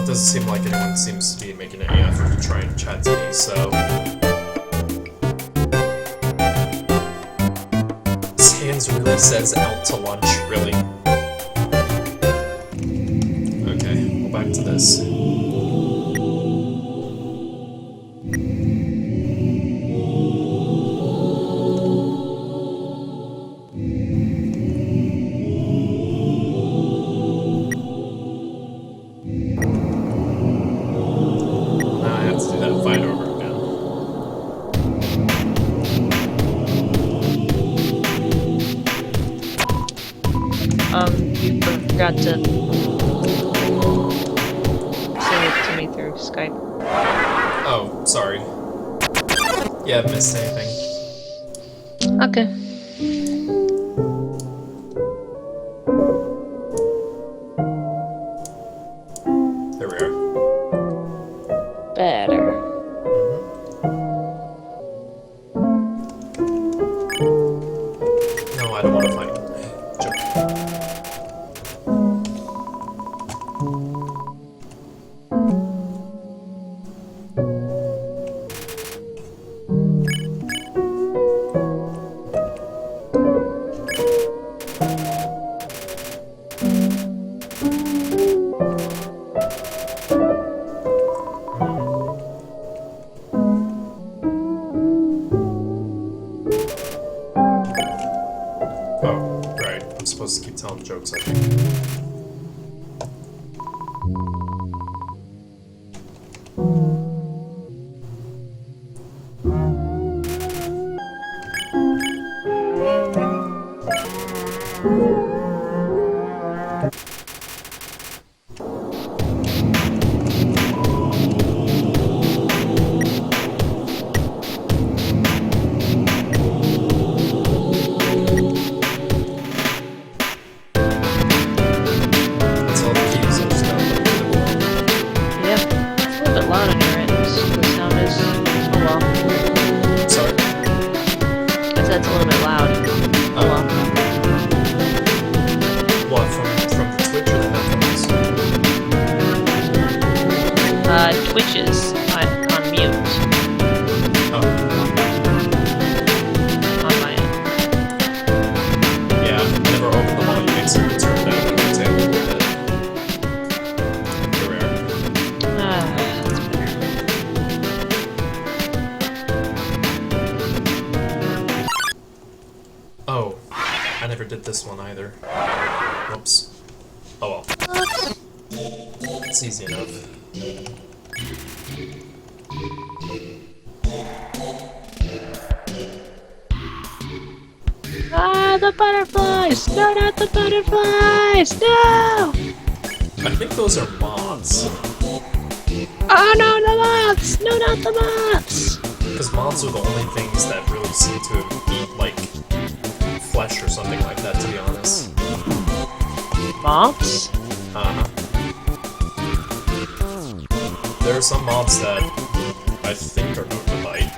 doesn't seem like anyone seems to be making any effort to try and chat to me, so... Sans really says out to lunch, really? Okay, well back to this. You forgot to send it to me through Skype. Oh, sorry. You haven't missed anything. Okay. There we are. Better. No, I don't want to fight. Oh, right. I'm supposed to keep telling jokes, I think. Twitches on mute. Oh. On my end. Yeah, I never opened the volume mixer and turned down the table with it. Here we are. That's better. Oh, I never did this one either. Whoops. Oh well. It's easy enough. Ah, the butterflies! No, not the butterflies! No! I think those are moths. Oh no, the moths! No, not the moths! Because moths are the only things that really seem to eat, like, flesh or something like that, to be honest. Moths? Uh-huh. There are some moths that I think are known to bite.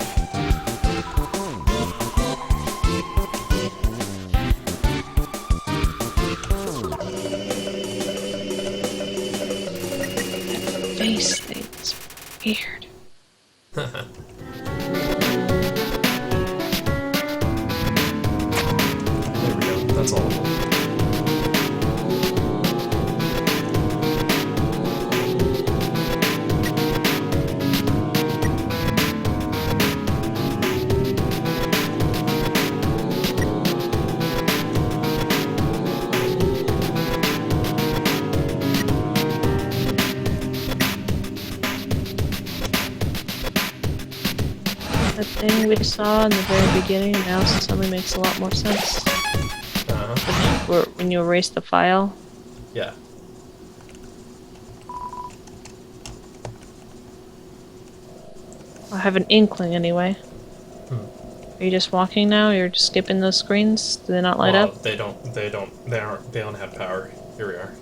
Face things. Weird. There we go. That's all of them. The thing we saw in the very beginning now suddenly makes a lot more sense. Uh-huh. When you erase the file. Yeah. I have an inkling anyway. Are you just walking now? You're just skipping those screens? Do they not light up? They don't have power. Here we are.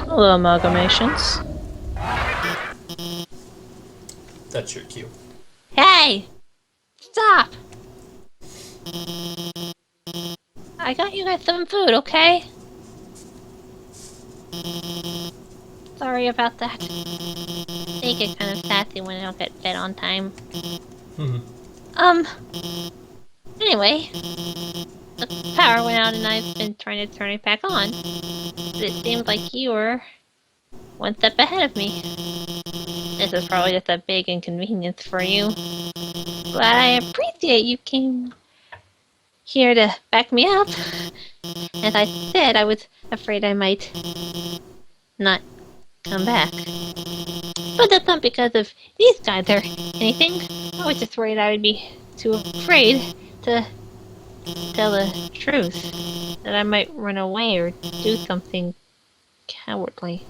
Hello, amalgamations. That's your cue. Hey! Stop! I got you guys some food, okay? Sorry about that. They get kind of sassy when I don't get fed on time. Anyway, the power went out and I've been trying to turn it back on. But it seems like you were one step ahead of me. This is probably just a big inconvenience for you. But I appreciate you came here to back me up. As I said, I was afraid I might not come back. But that's not because of these guys or anything. I was just worried I would be too afraid to tell the truth. That I might run away or do something cowardly.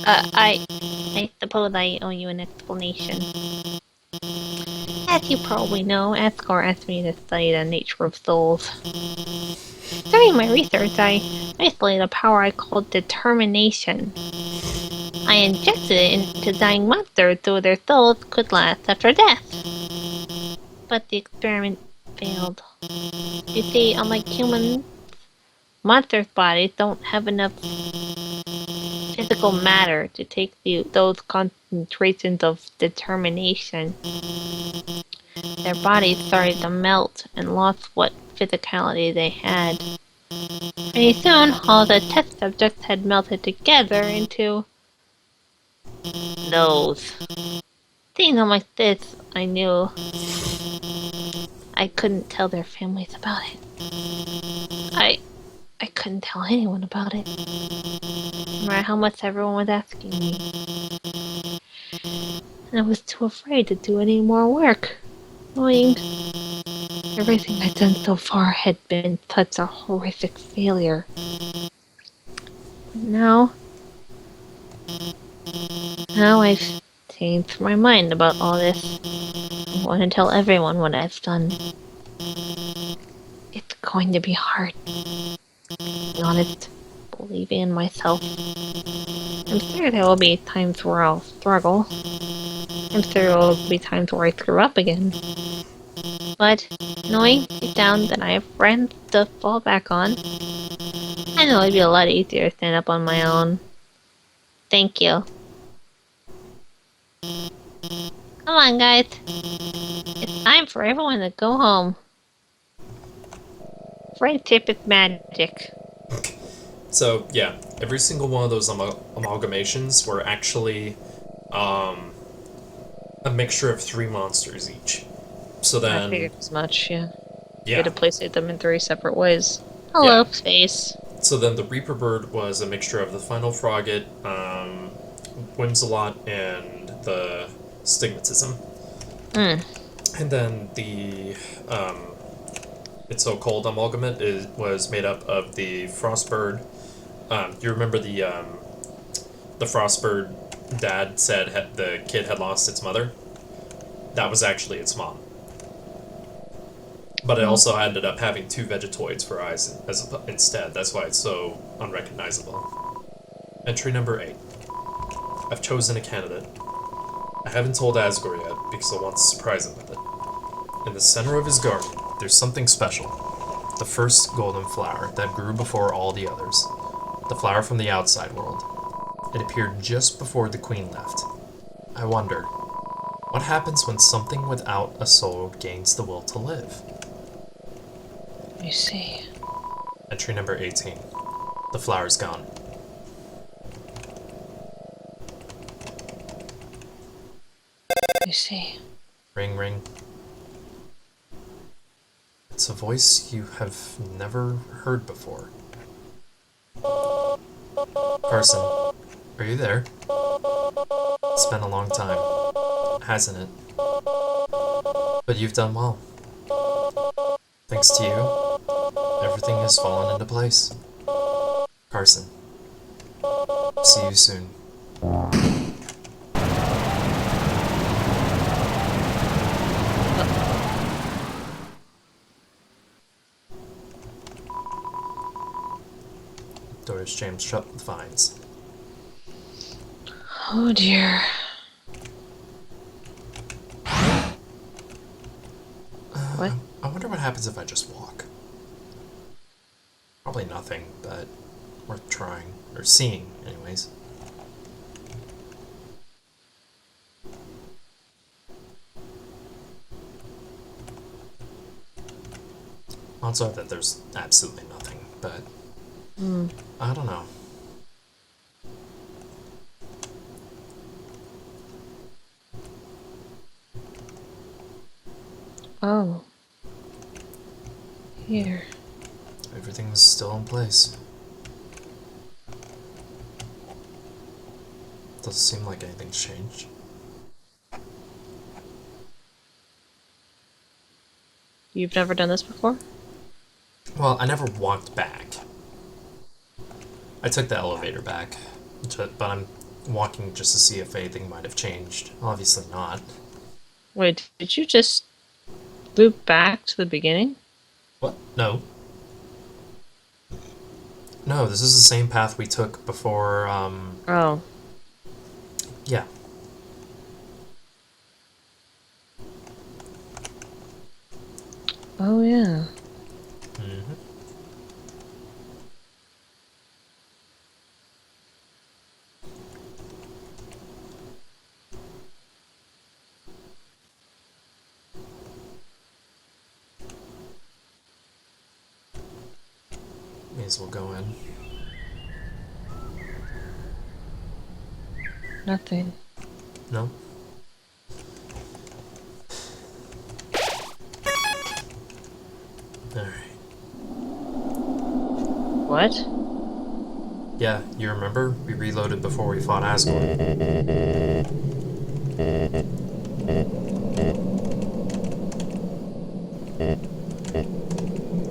I suppose I owe you an explanation. As you probably know, Asgore asked me to study the nature of souls. During my research, I isolated a power I called determination. I injected it into dying monsters so their souls could last after death. But the experiment failed. You see, unlike humans, monsters' bodies don't have enough physical matter to take those concentrations of determination. Their bodies started to melt and lost what physicality they had. Pretty soon, all the test subjects had melted together into those. Seeing them like this, I knew I couldn't tell their families about it. I couldn't tell anyone about it. No matter how much everyone was asking me. And I was too afraid to do any more work. Knowing everything I'd done so far had been such a horrific failure. Now I've changed my mind about all this. I want to tell everyone what I've done. It's going to be hard. Being honest, believing in myself. I'm sure there will be times where I'll struggle. I'm sure there will be times where I screw up again. But knowing deep down that I have friends to fall back on, I know it'd be a lot easier to stand up on my own. Thank you. Come on, guys. It's time for everyone to go home. Friendship is magic. So, yeah, every single one of those amalgamations were actually a mixture of 3 monsters each. So then... I figured as much, yeah. Yeah. You had to place them in 3 separate ways. Hello, Yeah. space. So then the Reaper Bird was a mixture of the Final Frogget, Whimsalot, and the Stigmatism. And then the It's So Cold amalgamate was made up of the Frostbird. You remember the Frostbird dad said the kid had lost its mother? That was actually its mom. But it also ended up having 2 Vegetoids for eyes instead. That's why it's so unrecognizable. Entry number 8. I've chosen a candidate. I haven't told Asgore yet, because I want to surprise him with it. In the center of his garden, there's something special. The first golden flower that grew before all the others. The flower from the outside world. It appeared just before the queen left. I wondered, what happens when something without a soul gains the will to live? You see. Entry number 18. The flower's gone. You see. Ring, ring. It's a voice you have never heard before. Carson, are you there? It's been a long time, hasn't it? But you've done well. Thanks to you, everything has fallen into place. Carson, see you soon. Doors jammed shut with vines. Oh dear. happens if I just walk? Probably nothing, but worth trying. Or seeing, anyways. Also that there's absolutely nothing, but I don't know. Oh. Here. Everything's still in place. Doesn't seem like anything's changed. You've never done this before? Well, I never walked back. I took the elevator back, but I'm walking just to see if anything might have changed. Obviously not. Wait, did you just loop back to the beginning? What? No. No, this is the same path we took before, Oh. yeah. Oh, yeah. Mm-hmm. May as well go in. Nothing. No? Alright. What? Yeah, you remember? We reloaded before we fought Asgore.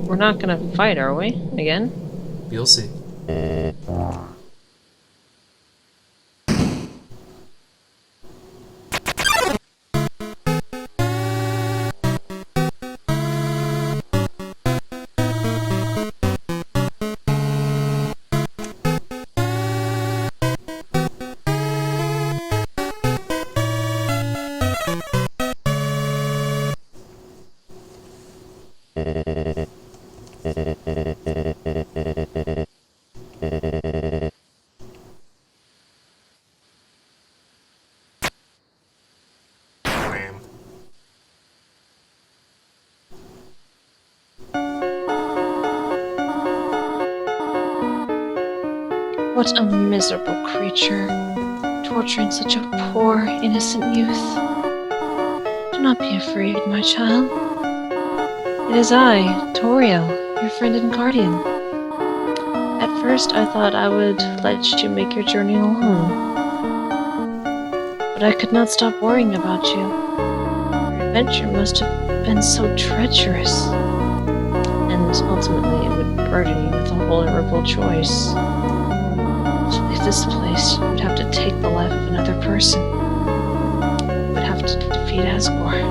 We're not gonna fight, are we? Again? You'll see. Wham. What a miserable creature, torturing such a poor, innocent youth. Do not be afraid, my child. It is I, Toriel, your friend and guardian. At first, I thought I would let you make your journey alone. But I could not stop worrying about you. Your adventure must have been so treacherous. And ultimately, it would burden you with a horrible choice. To leave this place, you would have to take the life of another person. You would have to defeat Asgore.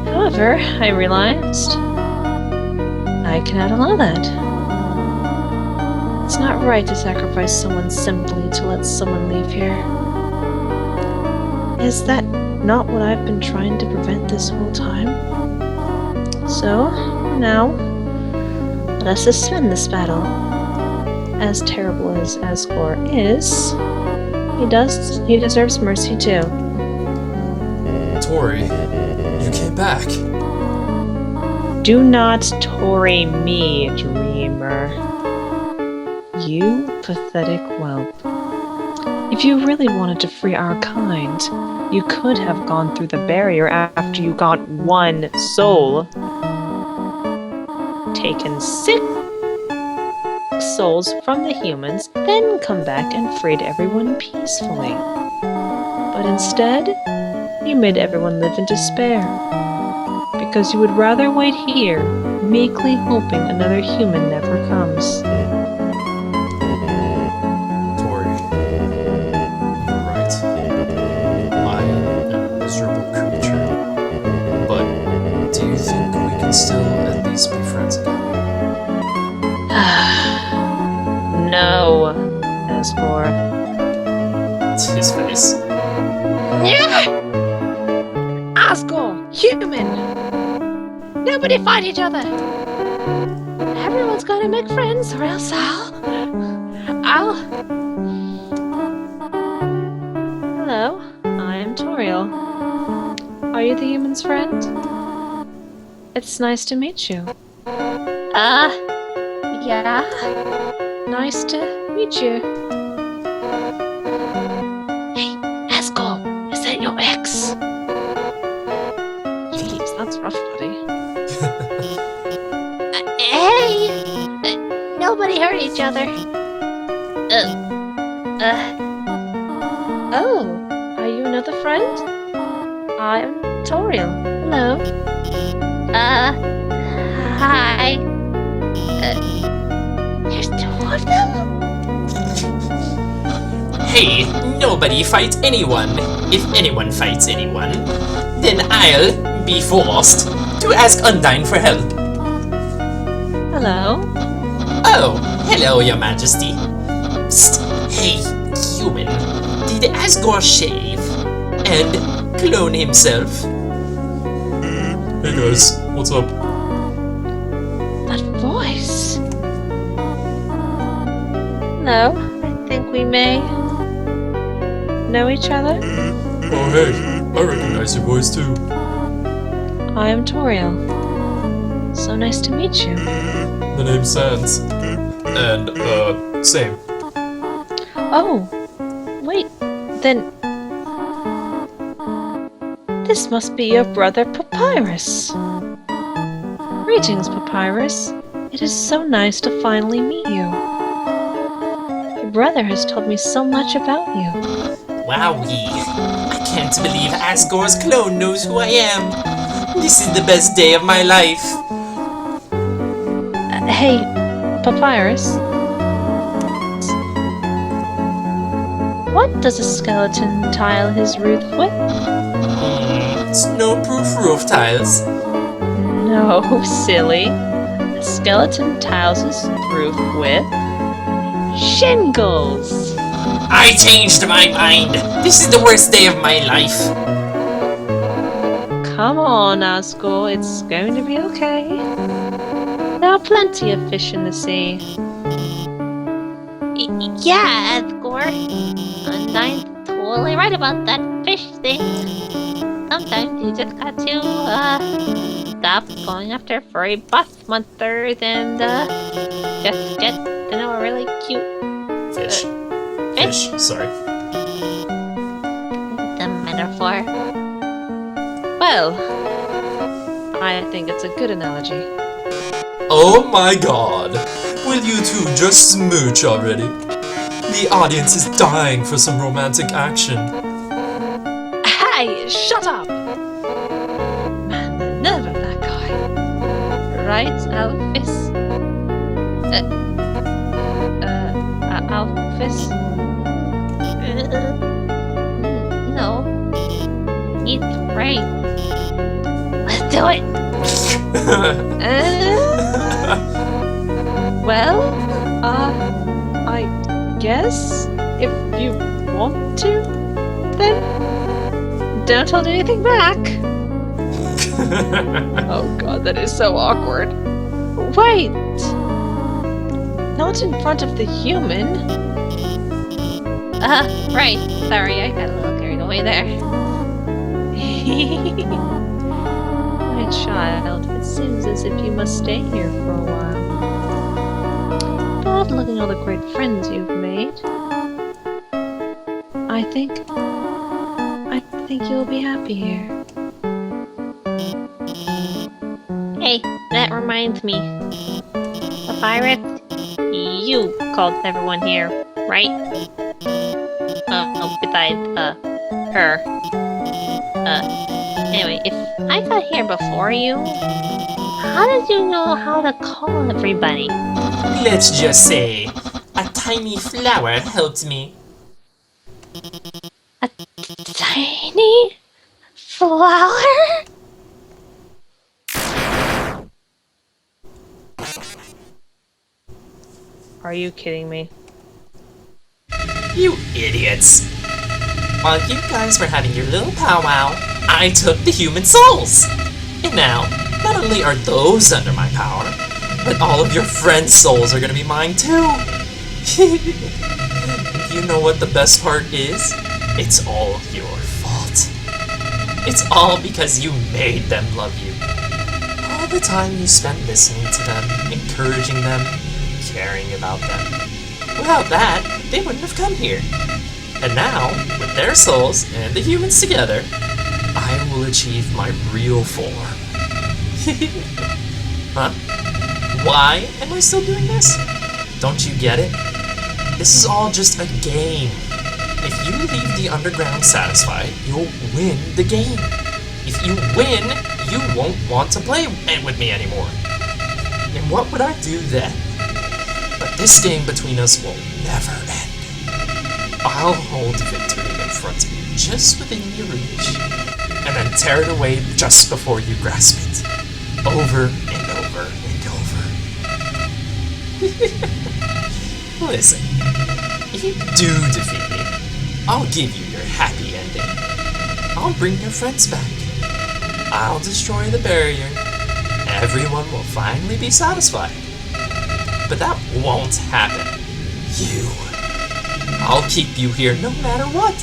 However, I realized I cannot allow that. It's not right to sacrifice someone simply to let someone leave here. Is that not what I've been trying to prevent this whole time? So, now, let us suspend this battle. As terrible as Asgore is, he deserves mercy too. Tori, you came back. Do not Tory me, dreamer. You pathetic whelp. If you really wanted to free our kind, you could have gone through the barrier after you got one soul. Taken 6 souls from the humans, then come back and freed everyone peacefully. But instead, you made everyone live in despair. Because you would rather wait here, meekly hoping another human never comes. Tori, you're right. I am a miserable creature. But do you think we can still at least be friends again? No, Asgore. His face. Asgore! Human! Nobody fight each other! Everyone's gonna make friends, or else I'll... Hello, I'm Toriel. Are you the human's friend? It's nice to meet you. Yeah? Nice to meet you. Hey, Asgore, is that your ex? Jeez, that's rough, buddy. Hey! Nobody hurt each other. Oh, are you another friend? I'm Toriel. Hello. Hi. There's two of them? Hey, nobody fight anyone. If anyone fights anyone, then I'll be forced to ask Undyne for help. Hello. Oh, hello, Your Majesty. Psst, hey, human. Did Asgore shave and clone himself? Hey guys, what's up? That voice. Hello. I think we may know each other. Oh hey, I recognize your voice too. I am Toriel. So nice to meet you. The name's Sans. And, same. Oh, wait, then... This must be your brother Papyrus. Greetings, Papyrus. It is so nice to finally meet you. Your brother has told me so much about you. Wowee. I can't believe Asgore's clone knows who I am. This is the best day of my life. Hey, Papyrus. What does a skeleton tile his roof with? Snow-proof roof tiles. No, silly. A skeleton tiles his roof with shingles. I changed my mind. This is the worst day of my life. Come on, Asgore, it's going to be okay. There are plenty of fish in the sea. Yeah, Asgore. I'm totally right about that fish thing. Sometimes you just got to, stop going after furry boss monsters and, just get to know a really cute Fish. fish. Sorry. The metaphor. Well, I think it's a good analogy. Oh my god! Will you two just smooch already? The audience is dying for some romantic action. Hey, shut up! Man, the nerve of that guy. Right, Alphys? Alphys? No. He's right. Let's do it! Well, I guess if you want to, then don't hold anything back. Oh god, that is so awkward. Wait! Not in front of the human. Right. Sorry, I got a little carried away there. My child, it seems as if you must stay here for a while. But looking at all the great friends you've made, I think you'll be happy here. Hey, that reminds me. Papyrus, you called everyone here, right? Besides, her. Anyway, if I got here before you, how did you know how to call everybody? Let's just say, a tiny flower helped me. A tiny flower? Are you kidding me? You idiots! While you guys were having your little powwow, I took the human souls! And now, Not only are those under my power, but all of your friends' souls are gonna be mine too. You know what the best part is? It's all your fault. It's all because you made them love you. All the time you spent listening to them, encouraging them, caring about them. Without that, they wouldn't have come here. And now, with their souls and the humans together, I will achieve my real form. Huh? Why am I still doing this? Don't you get it? This is all just a game. If you leave the underground satisfied, you'll win the game. If you win, you won't want to play with me anymore. And what would I do then? But this game between us will never end. I'll hold victory in front of you, just within your reach, and then tear it away just before you grasp it. Over and over and over. Listen, if you do defeat me, I'll give you your happy ending. I'll bring your friends back. I'll destroy the barrier. Everyone will finally be satisfied. But that won't happen. I'll keep you here no matter what.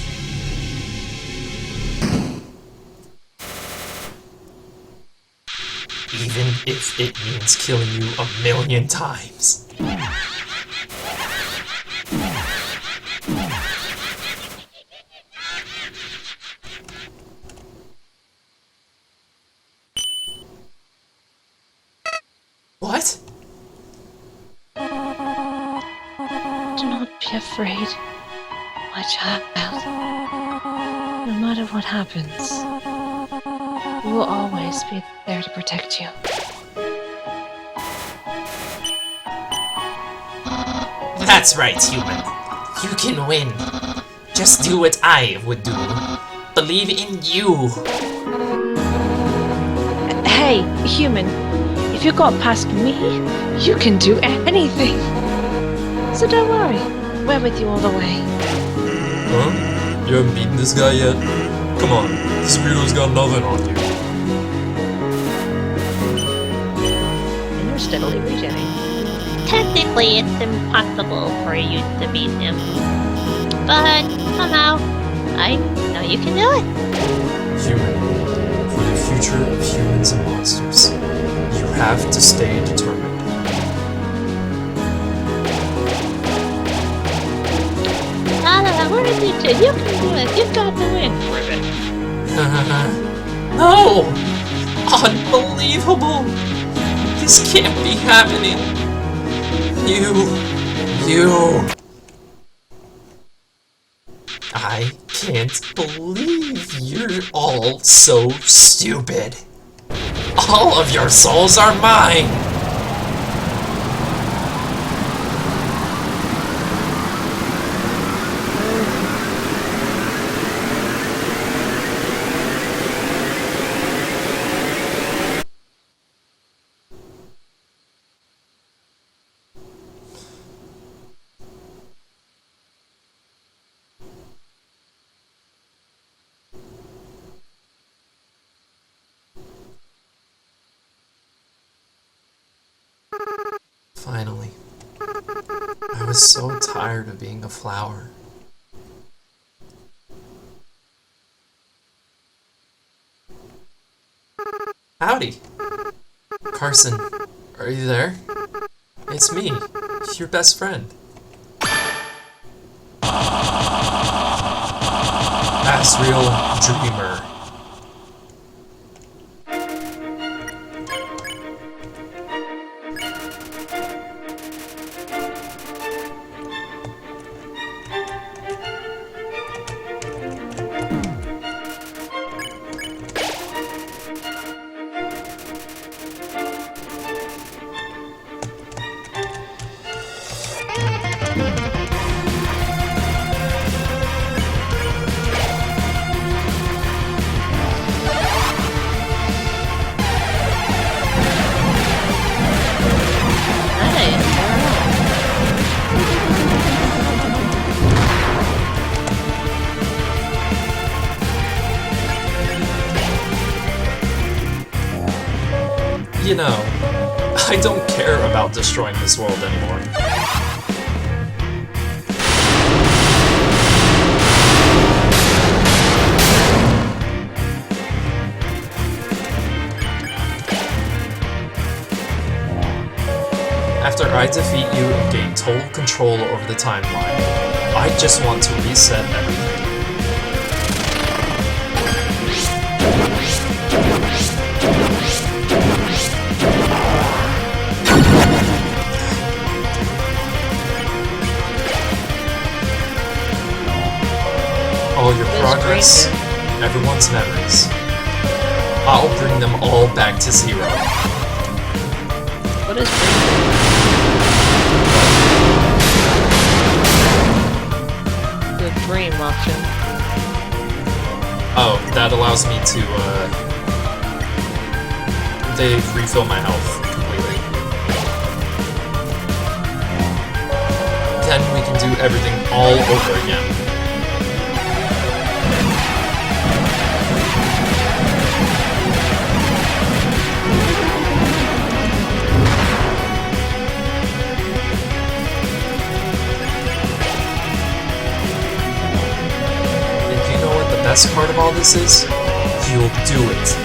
Even if it means killing you 1,000,000 times. What? Do not be afraid, my child. No matter what happens, we will always be there to protect you. That's right, human. You can win. Just do what I would do. Believe in you. Hey, human, if you got past me, you can do anything. So don't worry, we're with you all the way. Huh? You haven't beaten this guy yet? Come on, this weirdo's got nothing on you. And you're steadily regenerating. Technically, it's impossible for you to beat him. But somehow, I know you can do it. Human, for the future of humans and monsters, you have to stay determined. We're in you too. You can do it. You've got to win. No! Unbelievable! This can't be happening. You. I can't believe you're all so stupid. All of your souls are mine! Finally. I was so tired of being a flower. Howdy. Carson, are you there? It's me, your best friend. Asriel Dreamer. You know, I don't care about destroying this world anymore. After I defeat you and gain total control over the timeline, I just want to reset everything. All your progress, everyone's memories. I'll bring them all back to zero. What is dream? The dream option. Oh, that allows me to, they refill my health completely. Then we can do everything all over again. The best part of all this is, you'll do it.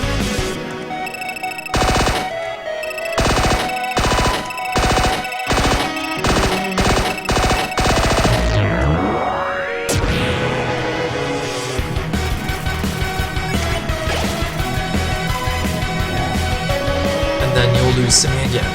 And then you'll lose to me again.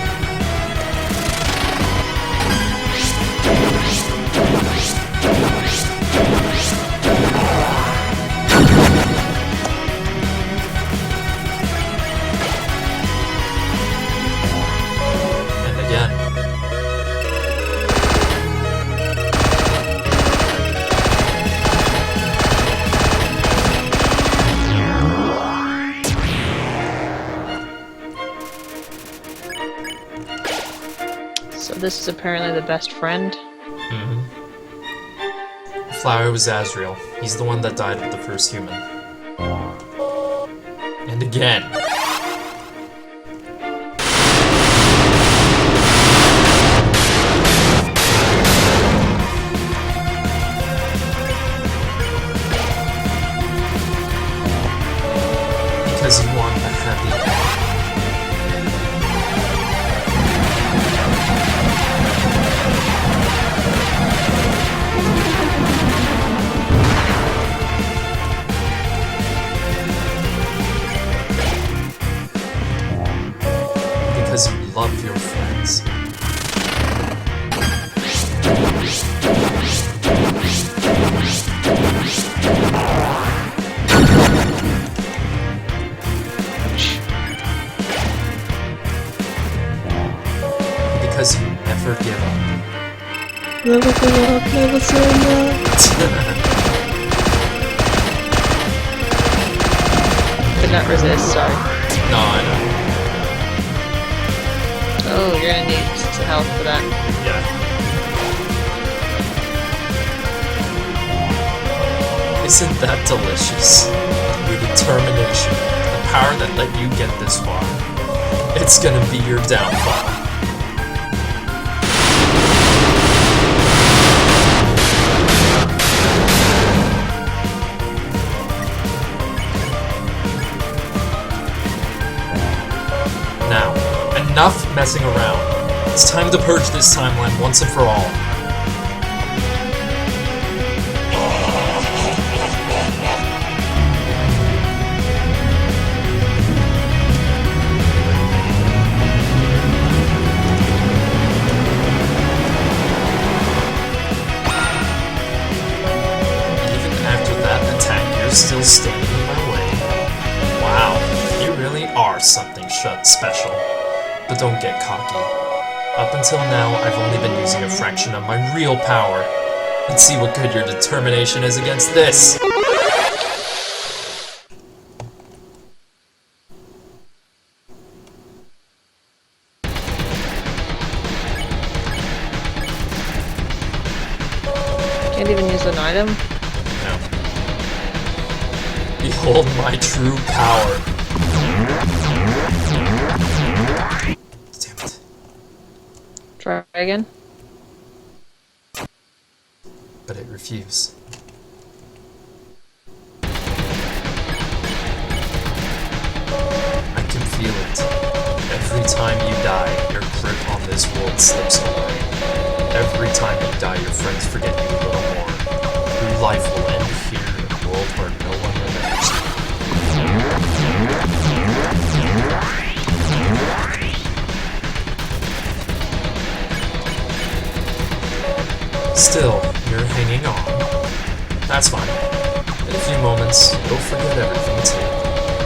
So this is apparently the best friend. Mm-hmm. The flower was Azrael. He's the one that died with the first human. And again. Because you want a happy ending. Because you love your friends. Because you never give up. Never give up, never surrender. Could not resist, sorry. No, I know. Oh, you're gonna need some health for that. Yeah. Isn't that delicious? Your determination, the power that let you get this far. It's gonna be your downfall. Now, enough messing around. It's time to purge this timeline once and for all. Even after that attack, you're still standing in my way. Wow, you really are something special. But don't get cocky. Up until now, I've only been using a fraction of my real power. Let's see what good your determination is against this! Can't even use an item. No. Behold my true power. Try again. But it refused. I can feel it. Every time you die, your grip on this world slips away. Every time you die, your friends forget you a little more. Your life will end here in a world where no one remembers you. Still, you're hanging on. That's fine. In a few moments, you'll forget everything too.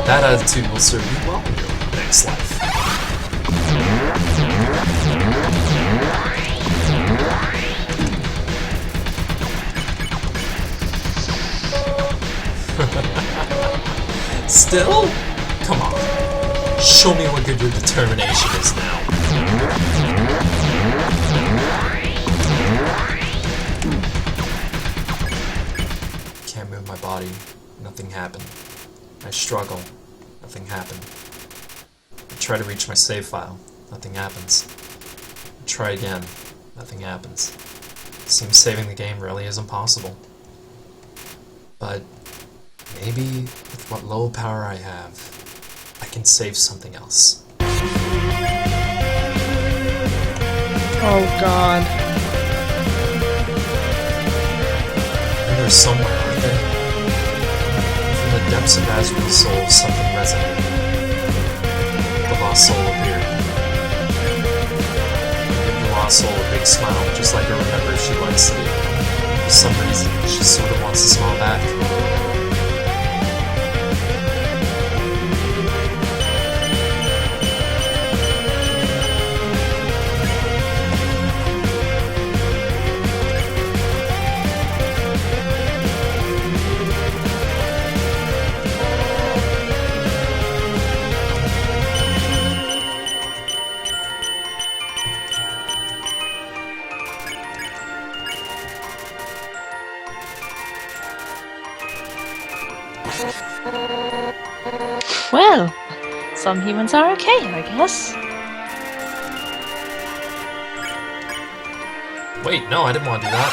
That attitude will serve you well in your next life. Still? Come on. Show me what good your determination is now. Can't move my body. Nothing happened. I struggle. Nothing happened. I try to reach my save file. Nothing happens. I try again. Nothing happens. Seems saving the game really isn't possible. But maybe with what low power I have, I can save something else. Oh god. And there's somewhere, aren't they? From the depths of Azrael's soul, something resonated. The lost soul appeared. I give the lost soul a big smile, just like I remember she likes to do. For some reason, she sort of wants to smile back. Well, some humans are okay, I guess. Wait, no, I didn't want to do that.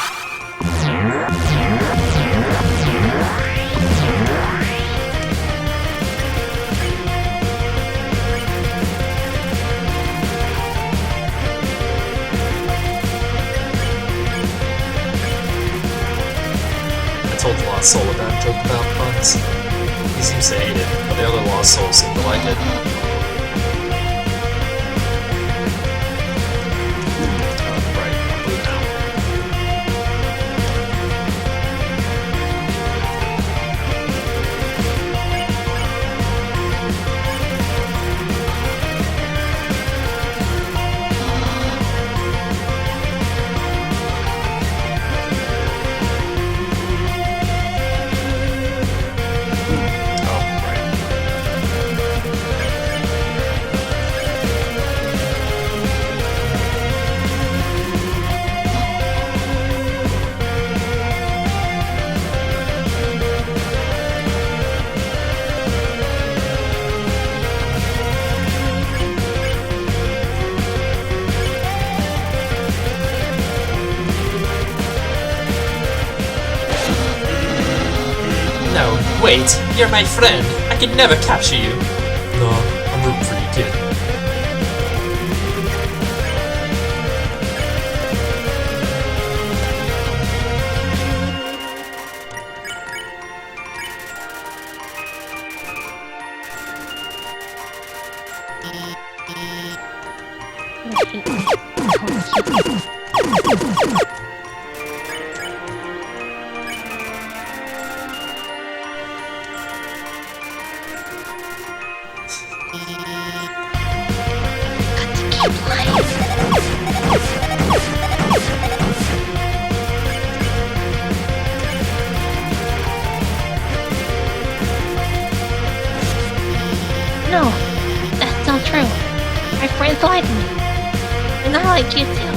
I told the Lost Soul a bad joke about puns. He seems to hate it, but the other Lost Souls seem to like it. Right, I'm blue now. No, wait, you're my friend. I could never capture you. No, I'm rooting for you, kid. No, that's not true. My friends like me. And I like you too.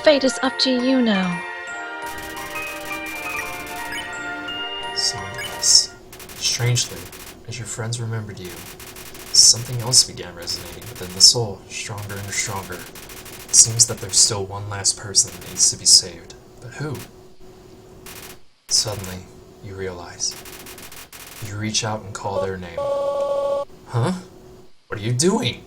fate is up to you now. So yes. Strangely, as your friends remembered you, something else began resonating within the soul, stronger and stronger. It seems that there's still one last person that needs to be saved. But who? Suddenly, you realize. You reach out and call their name. Huh? What are you doing?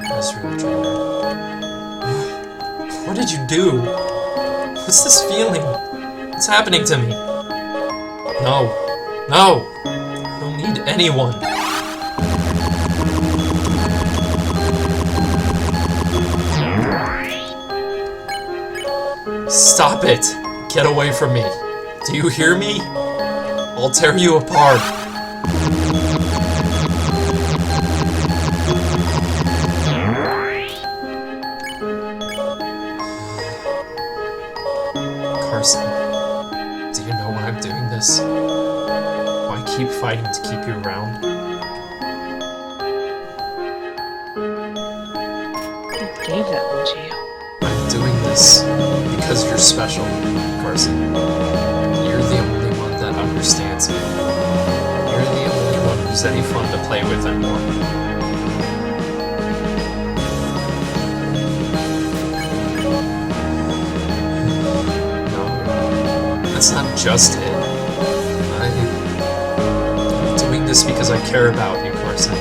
Ezreal Trainer. What did you do? What's this feeling? What's happening to me? No. No! I don't need anyone. Stop it! Get away from me. Do you hear me? I'll tear you apart. Carson, do you know why I'm doing this? Why I keep fighting to keep you around? Who gave that one to you? I'm doing this because you're special, Carson. You're the only one that understands me. You're the only one who's any fun to play with anymore. That's not just it. I'm doing this because I care about you, Carson. I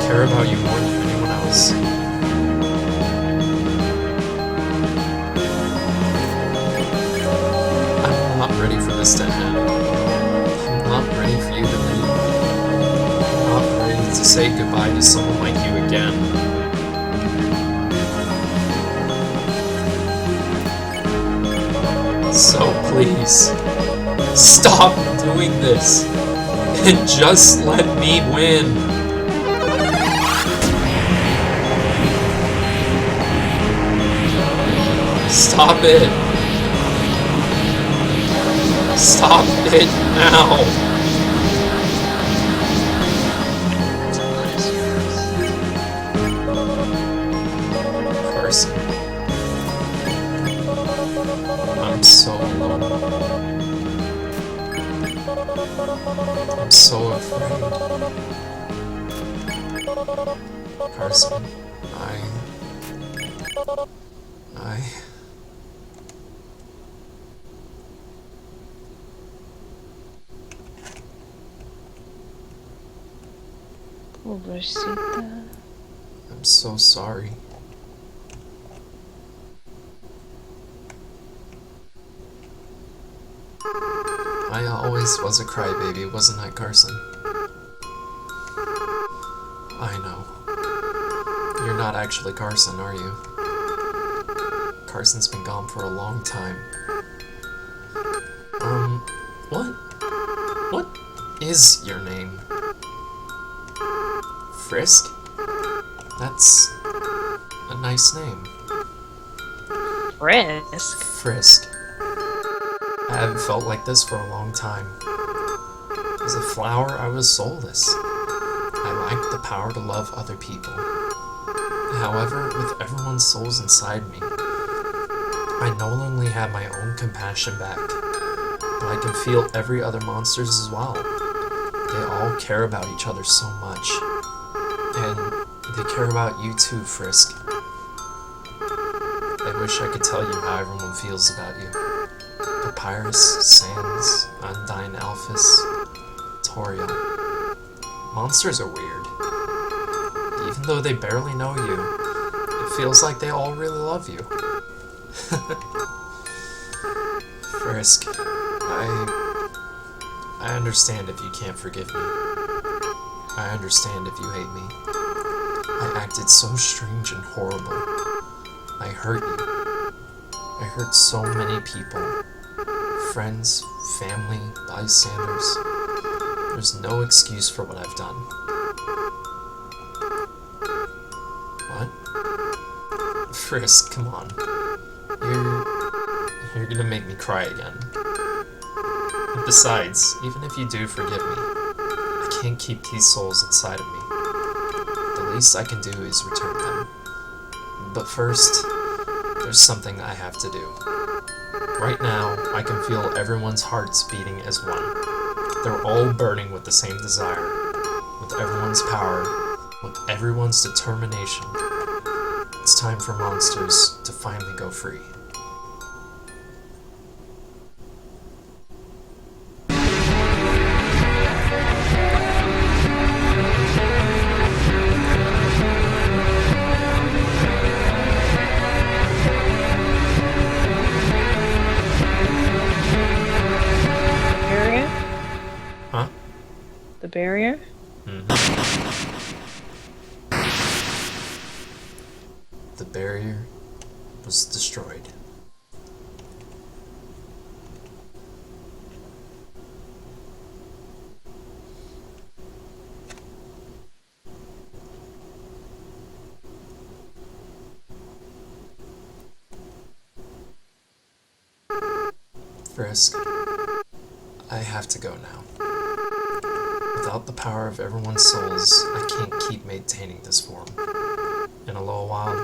care about you more than anyone else. I'm not ready for this to end. I'm not ready for you to leave. I'm not ready to say goodbye to someone like you again. So please, stop doing this, and just let me win. Stop it. Stop it now. Carson. I'm so alone. I'm so afraid. Carson, I... Pobrecita. I'm so sorry. I always was a crybaby, wasn't I, Carson? I know. You're not actually Carson, are you? Carson's been gone for a long time. What? What is your name? Frisk? That's a nice name. Frisk? Frisk. I haven't felt like this for a long time. As a flower, I was soulless. I lacked the power to love other people. However, with everyone's souls inside me, I no longer have my own compassion back, but I can feel every other monster's as well. They all care about each other so much, and they care about you too, Frisk. I wish I could tell you how everyone feels about you. Papyrus, Sans, Undyne Alphys, Toriel. Monsters are weird. Even though they barely know you, it feels like they all really love you. Frisk, I understand if you can't forgive me. I understand if you hate me. I acted so strange and horrible. I hurt you. I hurt so many people. Friends, family, bystanders. There's no excuse for what I've done. What? Frisk, come on. You're gonna make me cry again. Besides, even if you do forgive me, I can't keep these souls inside of me. The least I can do is return them. But first, there's something I have to do. Right now, I can feel everyone's hearts beating as one. They're all burning with the same desire, with everyone's power, with everyone's determination. It's time for monsters to finally go free. Barrier? Huh? The barrier? The barrier was destroyed. Frisk, I have to go now. Without the power of everyone's souls, I can't keep maintaining this form. In a little while,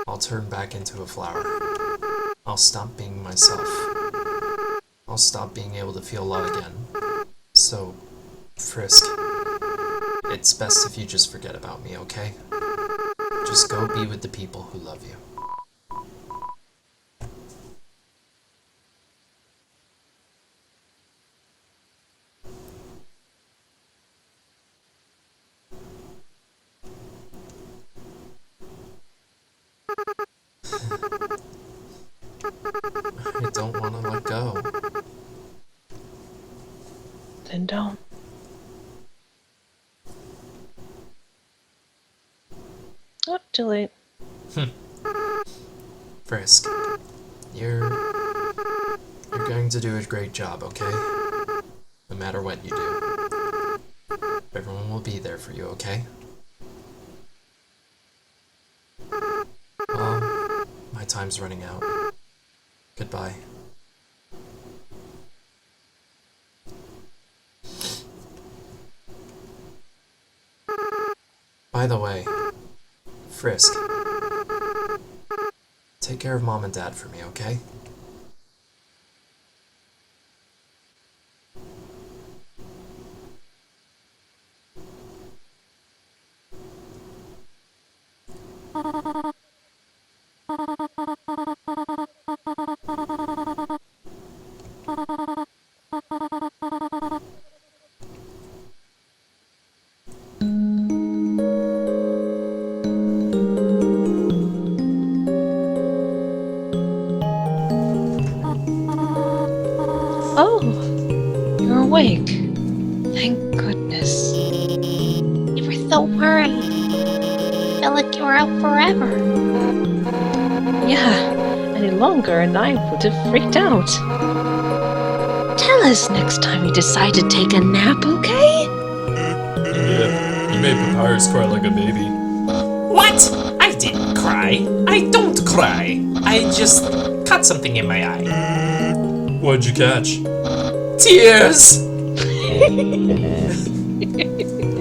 I'll turn back into a flower. I'll stop being myself. I'll stop being able to feel love again. So, Frisk, it's best if you just forget about me, okay? Just go be with the people who love you. I don't want to let go. Then don't. Oh, too late. Frisk, you're going to do a great job, okay? No matter what you do. Everyone will be there for you, okay? Well, my time's running out. Goodbye. By the way, Frisk, take care of Mom and Dad for me, okay? Oh! You're awake. Thank goodness. You were so worried. I felt like you were out forever. Yeah, any longer and I would have freaked out. Tell us next time you decide to take a nap, okay? Yeah, you made Papyrus cry like a baby. What? I didn't cry. I don't cry. I just caught something in my eye. What'd you catch? Tears!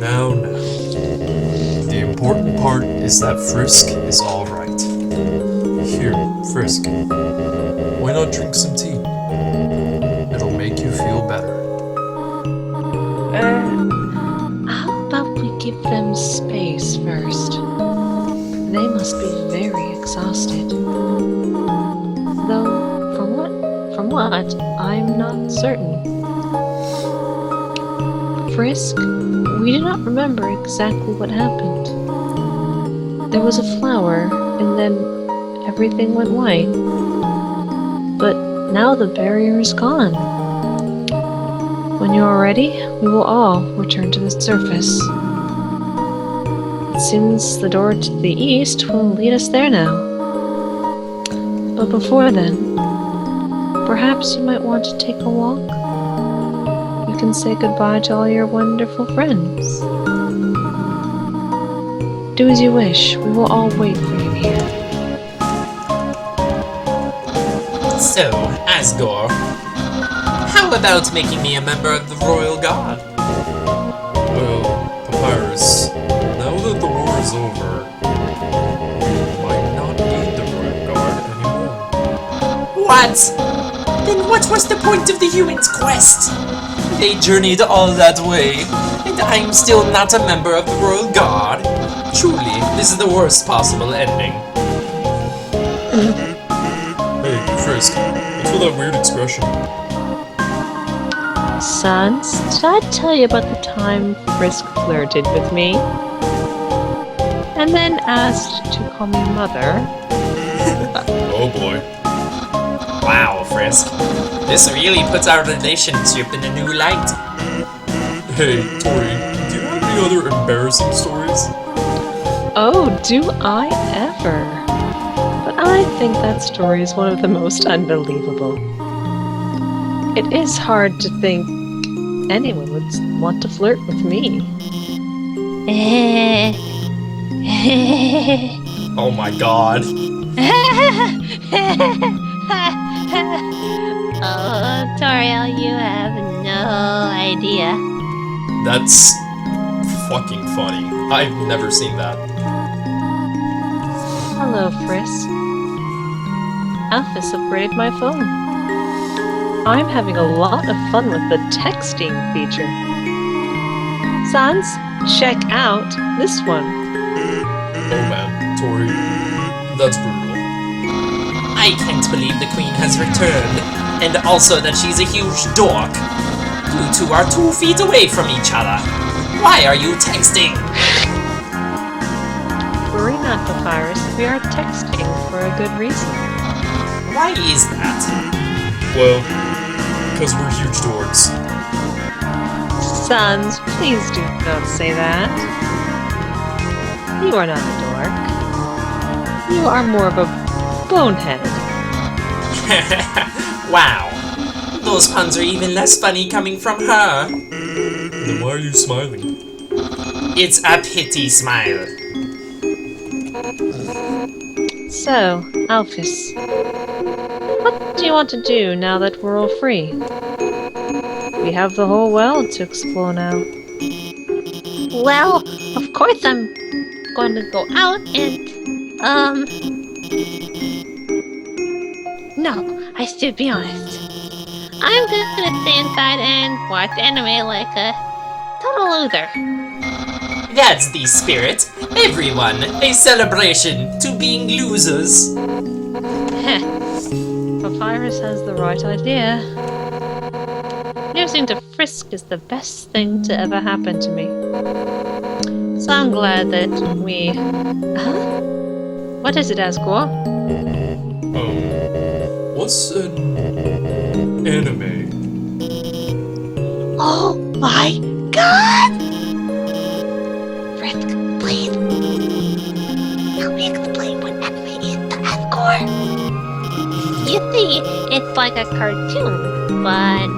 Now. The important part is that Frisk is alright. Here, Frisk. Why not drink some tea? It'll make you feel better. How about we give them space first? They must be very exhausted. Though, from what, I'm not certain. Frisk, we do not remember exactly what happened. There was a flower, and then everything went white. But now the barrier is gone. When you are ready, we will all return to the surface. It seems the door to the east will lead us there now. But before then, perhaps you might want to take a walk? You can say goodbye to all your wonderful friends. Do as you wish. We will all wait for you here. So, Asgore, how about making me a member of the Royal Guard? Well, Papyrus, now that the war is over, you might not need the Royal Guard anymore. What? Then what was the point of the humans' quest? They journeyed all that way, and I'm still not a member of the Royal Guard? Truly, this is the worst possible ending. Hey, Frisk, what's with that weird expression? Sans, did I tell you about the time Frisk flirted with me? And then asked to call me mother? Oh boy. Wow, Frisk. This really puts our relationship in a new light. Hey, Tori, do you have any other embarrassing stories? Oh, do I ever? But I think that story is one of the most unbelievable. It is hard to think anyone would want to flirt with me. Oh my god. Oh, Toriel, you have no idea. That's fucking funny. I've never seen that. Hello, Frisk. Alphys upgraded my phone. I'm having a lot of fun with the texting feature. Sans, check out this one. Oh man, Tori, that's brutal. I can't believe the Queen has returned, and also that she's a huge dork. You two are 2 feet away from each other. Why are you texting? Worry not, Papyrus. We are texting for a good reason. Why is that? Well, because we're huge dorks. Sans, please do not say that. You are not a dork. You are more of a bonehead. Wow. Those puns are even less funny coming from her. Then why are you smiling? It's a pity smile. So, Alphys, what do you want to do now that we're all free? We have the whole world to explore now. Well, of course I'm going to go out and, No, I should be honest. I'm gonna stay inside and watch anime like a total loser. That's the spirit. Everyone, a celebration to being losers. Papyrus has the right idea. Losing to Frisk is the best thing to ever happen to me. So I'm glad that we... Huh? What is it, Asgore? What's an anime? Oh my god! Frisk, please. Help me explain what anime is to Asgore. You see, it's like a cartoon, but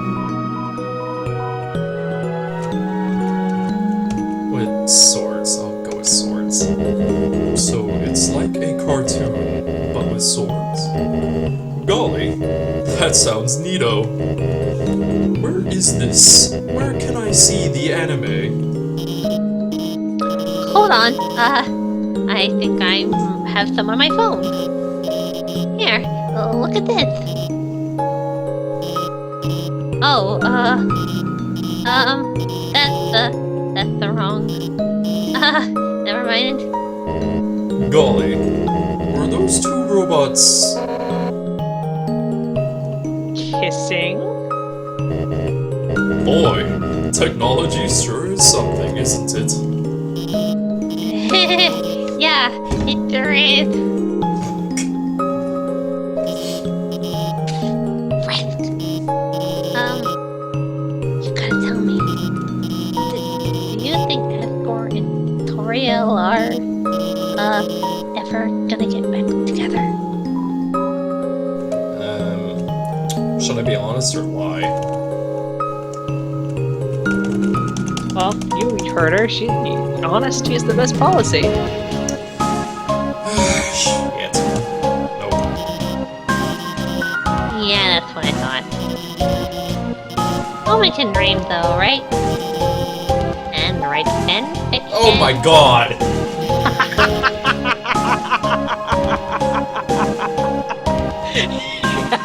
With swords. I'll go with swords. So it's like a cartoon, but with swords? Golly, that sounds neato. Where is this? Where can I see the anime? hold on. I think I have some on my phone. Here, look at this. Oh, that's the wrong. Never mind. Golly, were those two robots... Kissing? Boy, technology sure is something, isn't it? Yeah, it sure is. Frisk. You gotta tell me. Do you think Asgore and Toriel are, ever gonna get back together? be honest or lie? Well, you heard her. Honesty is the best policy. Shit. Nope. Yeah, that's what I thought. Wilmington rhymed though, right? And the right pen. Oh my god!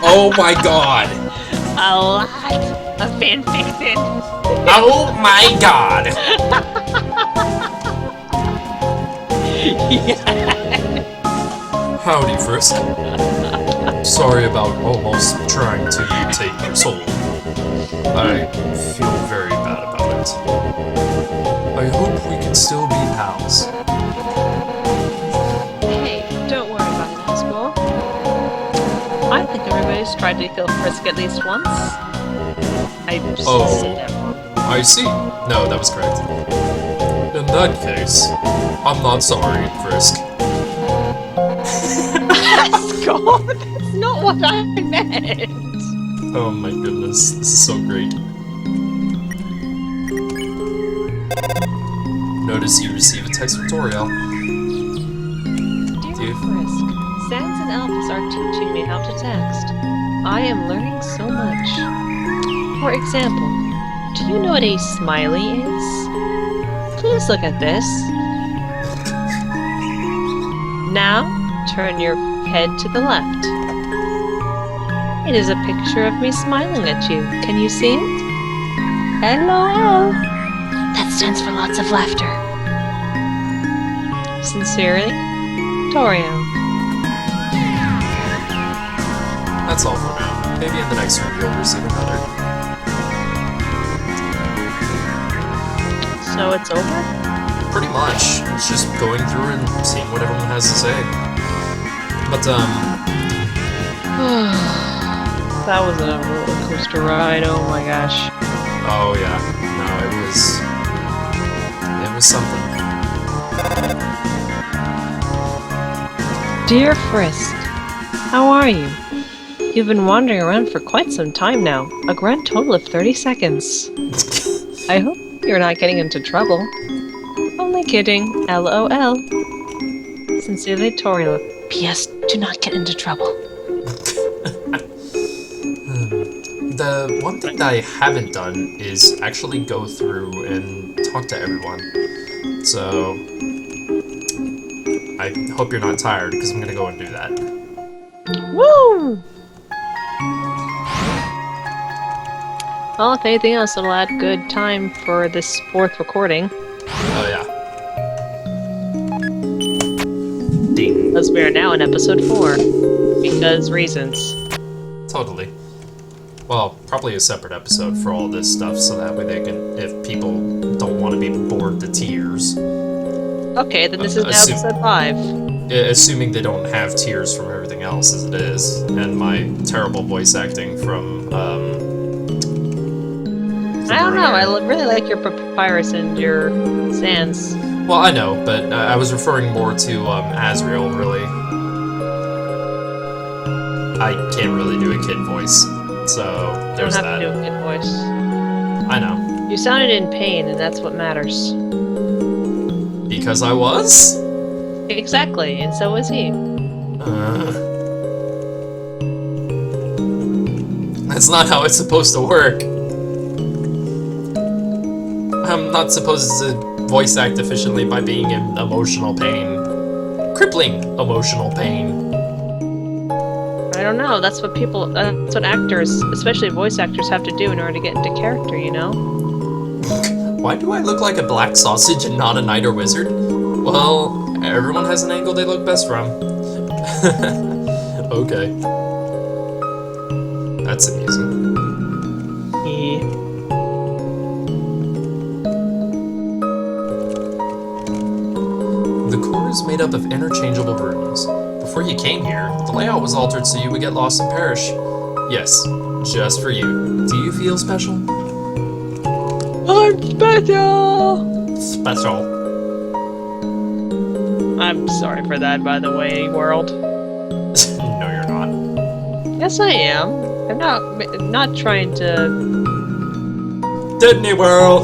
Oh my god! A lot of fanfiction. Oh my god! Howdy, Frisk. Sorry about almost trying to take your soul. I feel very bad about it. I hope we can still be pals. Hey, don't worry about it, Asgore. I think everybody's tried to kill Frisk at least once. I just said that wrong. I see. No, that was correct. In that case, I'm not sorry, Frisk. Asgore, that's not what I meant. Oh my goodness, this is so great. Notice you receive a text from Toriel. Dear Frisk, Sans and Alphys are teaching me how to text. I am learning so much. For example, do you know what a smiley is? Please look at this. Now, turn your head to the left. It is a picture of me smiling at you. Can you see it? LOL. That stands for lots of laughter. Sincerely, Toriel. That's all for now. Maybe in the next room you'll receive another. So it's over? Pretty much. It's just going through and seeing what everyone has to say. But, That was a roller coaster ride, oh my gosh. oh yeah. No, it was something. Dear Frisk, how are you? You've been wandering around for quite some time now, a grand total of 30 seconds. I hope you're not getting into trouble. Only kidding, LOL. Sincerely, Toriel. P.S. Do not get into trouble. The one thing that I haven't done is actually go through and talk to everyone. So, I hope you're not tired, because I'm gonna go and do that. Woo! Well, if anything else, it'll add good time for this 4th recording. Oh yeah. Ding. Because we are now in episode 4. Because reasons. Totally. Well, probably a separate episode for all this stuff, so that way they can, if people don't want to be bored to tears. Okay, then this is now episode 5. Assuming they don't have tears from everything else as it is, and my terrible voice acting from, I don't know, I really like your Papyrus and your Sans. Well, I know, but I was referring more to, Asriel, really. I can't really do a kid voice, so You don't there's have that. to do a good voice. I know. You sounded in pain, and that's what matters. Because I was? Exactly, and so was he. That's not how it's supposed to work. I'm not supposed to voice act efficiently by being in emotional pain. Crippling emotional pain. I don't know, that's what actors, especially voice actors, have to do in order to get into character, you know? Why do I look like a black sausage and not a knight or wizard? Well, everyone has an angle they look best from. Okay. That's amusing. Yeah. The core is made up of interchangeable rooms. Before you came here, the layout was altered so you would get lost and perish. Yes, just for you. Do you feel special? I'm special! Special. I'm sorry for that, by the way, world. No, you're not. Yes, I am. I'm not trying to. Disney World!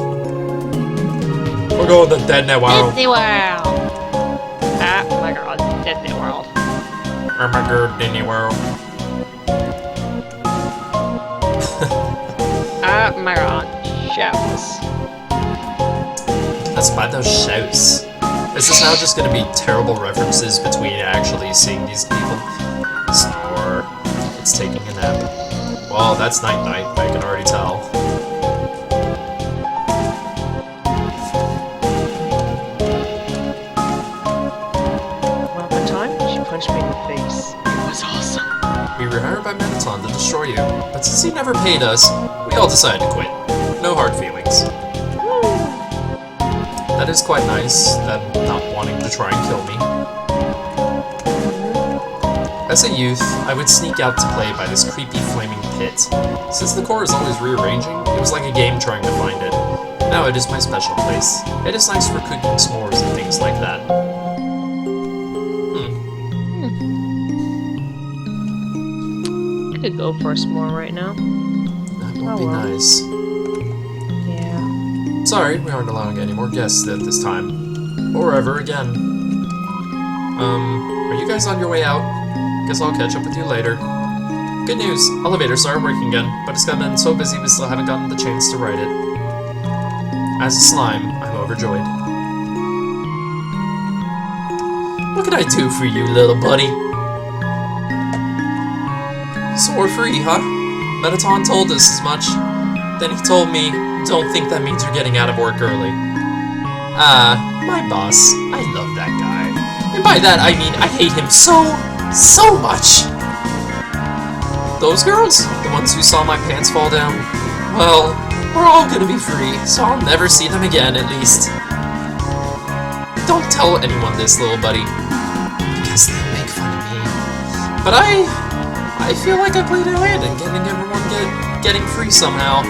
We're going to Disney World. Disney World! Ah, oh my god, Disney World. Oh my god, Disney World. Ah, my god, shows. That's why those shows. Is this now just gonna be terrible references between actually seeing these people? Or it's taking a nap? Well, that's night-night, I can already tell. One time, she punched me in the face. It was awesome. We were hired by Mettaton to destroy you, but since he never paid us, we all decided to quit. No hard feelings. That is quite nice, them not wanting to try and kill me. As a youth, I would sneak out to play by this creepy flaming pit. Since the core is always rearranging, it was like a game trying to find it. Now it is my special place. It is nice for cooking s'mores and things like that. I could go for a s'more right now. That would be well. nice. Yeah. Sorry, we aren't allowing any more guests at this time. Or ever again. Are you guys on your way out? Guess I'll catch up with you later. Good news, elevators are working again, but it's been so busy we still haven't gotten the chance to ride it. As a slime, I'm overjoyed. What can I do for you, little buddy? So we're free, huh? Mettaton told us as much. Then he told me, don't think that means you're getting out of work early. My boss. I love that guy. And by that I mean I hate him so much. Those girls? The ones who saw my pants fall down? Well, we're all gonna be free, so I'll never see them again, at least. Don't tell anyone this, little buddy. Because they'll make fun of me. But I feel like I played a hand in getting everyone getting free somehow.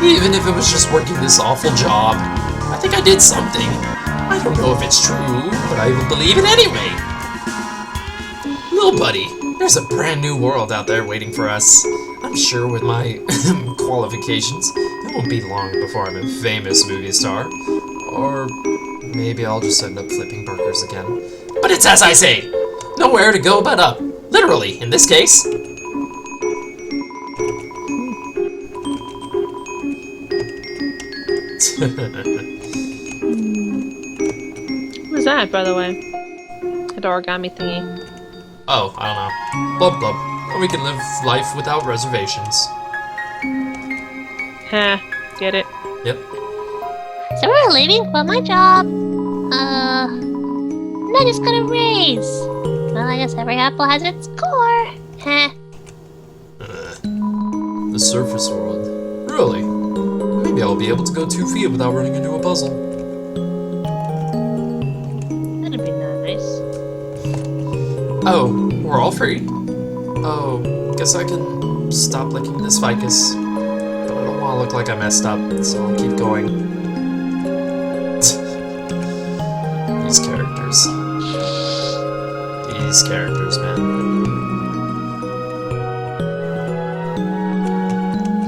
Even if it was just working this awful job. I think I did something. I don't know if it's true, but I will believe it anyway. Little buddy, there's a brand new world out there waiting for us. I'm sure with my qualifications, it won't be long before I'm a famous movie star. Or maybe I'll just end up flipping burgers again. But it's as I say, nowhere to go but up. Literally, in this case. What was that, by the way? That origami thingy. Oh, I don't know. Blub blub. We can live life without reservations. Ha, get it? Yep. So we're leaving for my job. And I just got a raise. Well, I guess every apple has its core. Heh. The surface world. Really? Maybe I'll be able to go 2 feet without running into a puzzle. That'd be nice. Oh, we're all free? Oh, guess I can stop licking this ficus. But I don't want to look like I messed up, so I'll keep going. These characters. These characters, man.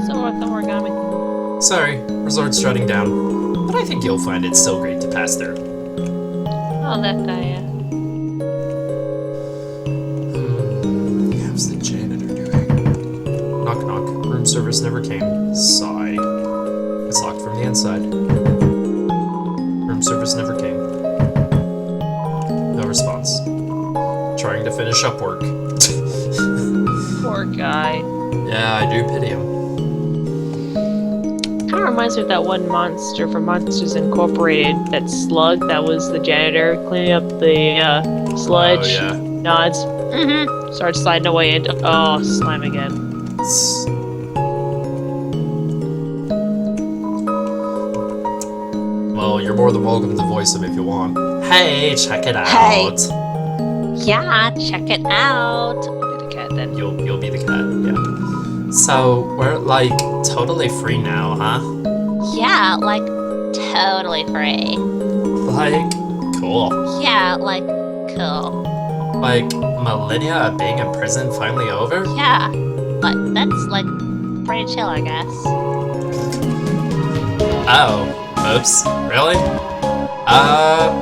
So what the origami thingy? Sorry, resort's shutting down. But I think you'll find it still great to pass through. Oh, that guy, yeah. How's the janitor doing? Knock knock. Room service never came. Sigh. It's locked from the inside. Room service never came. No response. Trying to finish up work. Poor guy. Yeah, I do pity him. Kind of reminds me of that one monster from Monsters Incorporated, that slug that was the janitor cleaning up the sludge. Oh, yeah. Nods. Mm-hmm. Starts sliding away into slime again. Well, you're more than welcome to voice him if you want. Hey, check it out. Hey. Yeah, check it out. I'll be the cat then. You'll be the cat, yeah. So, we're, like, totally free now, huh? Yeah, like, totally free. Like, cool. Yeah, like, cool. Like, millennia of being in prison finally over? Yeah. but that's like pretty chill, I guess. Oh, oops, really?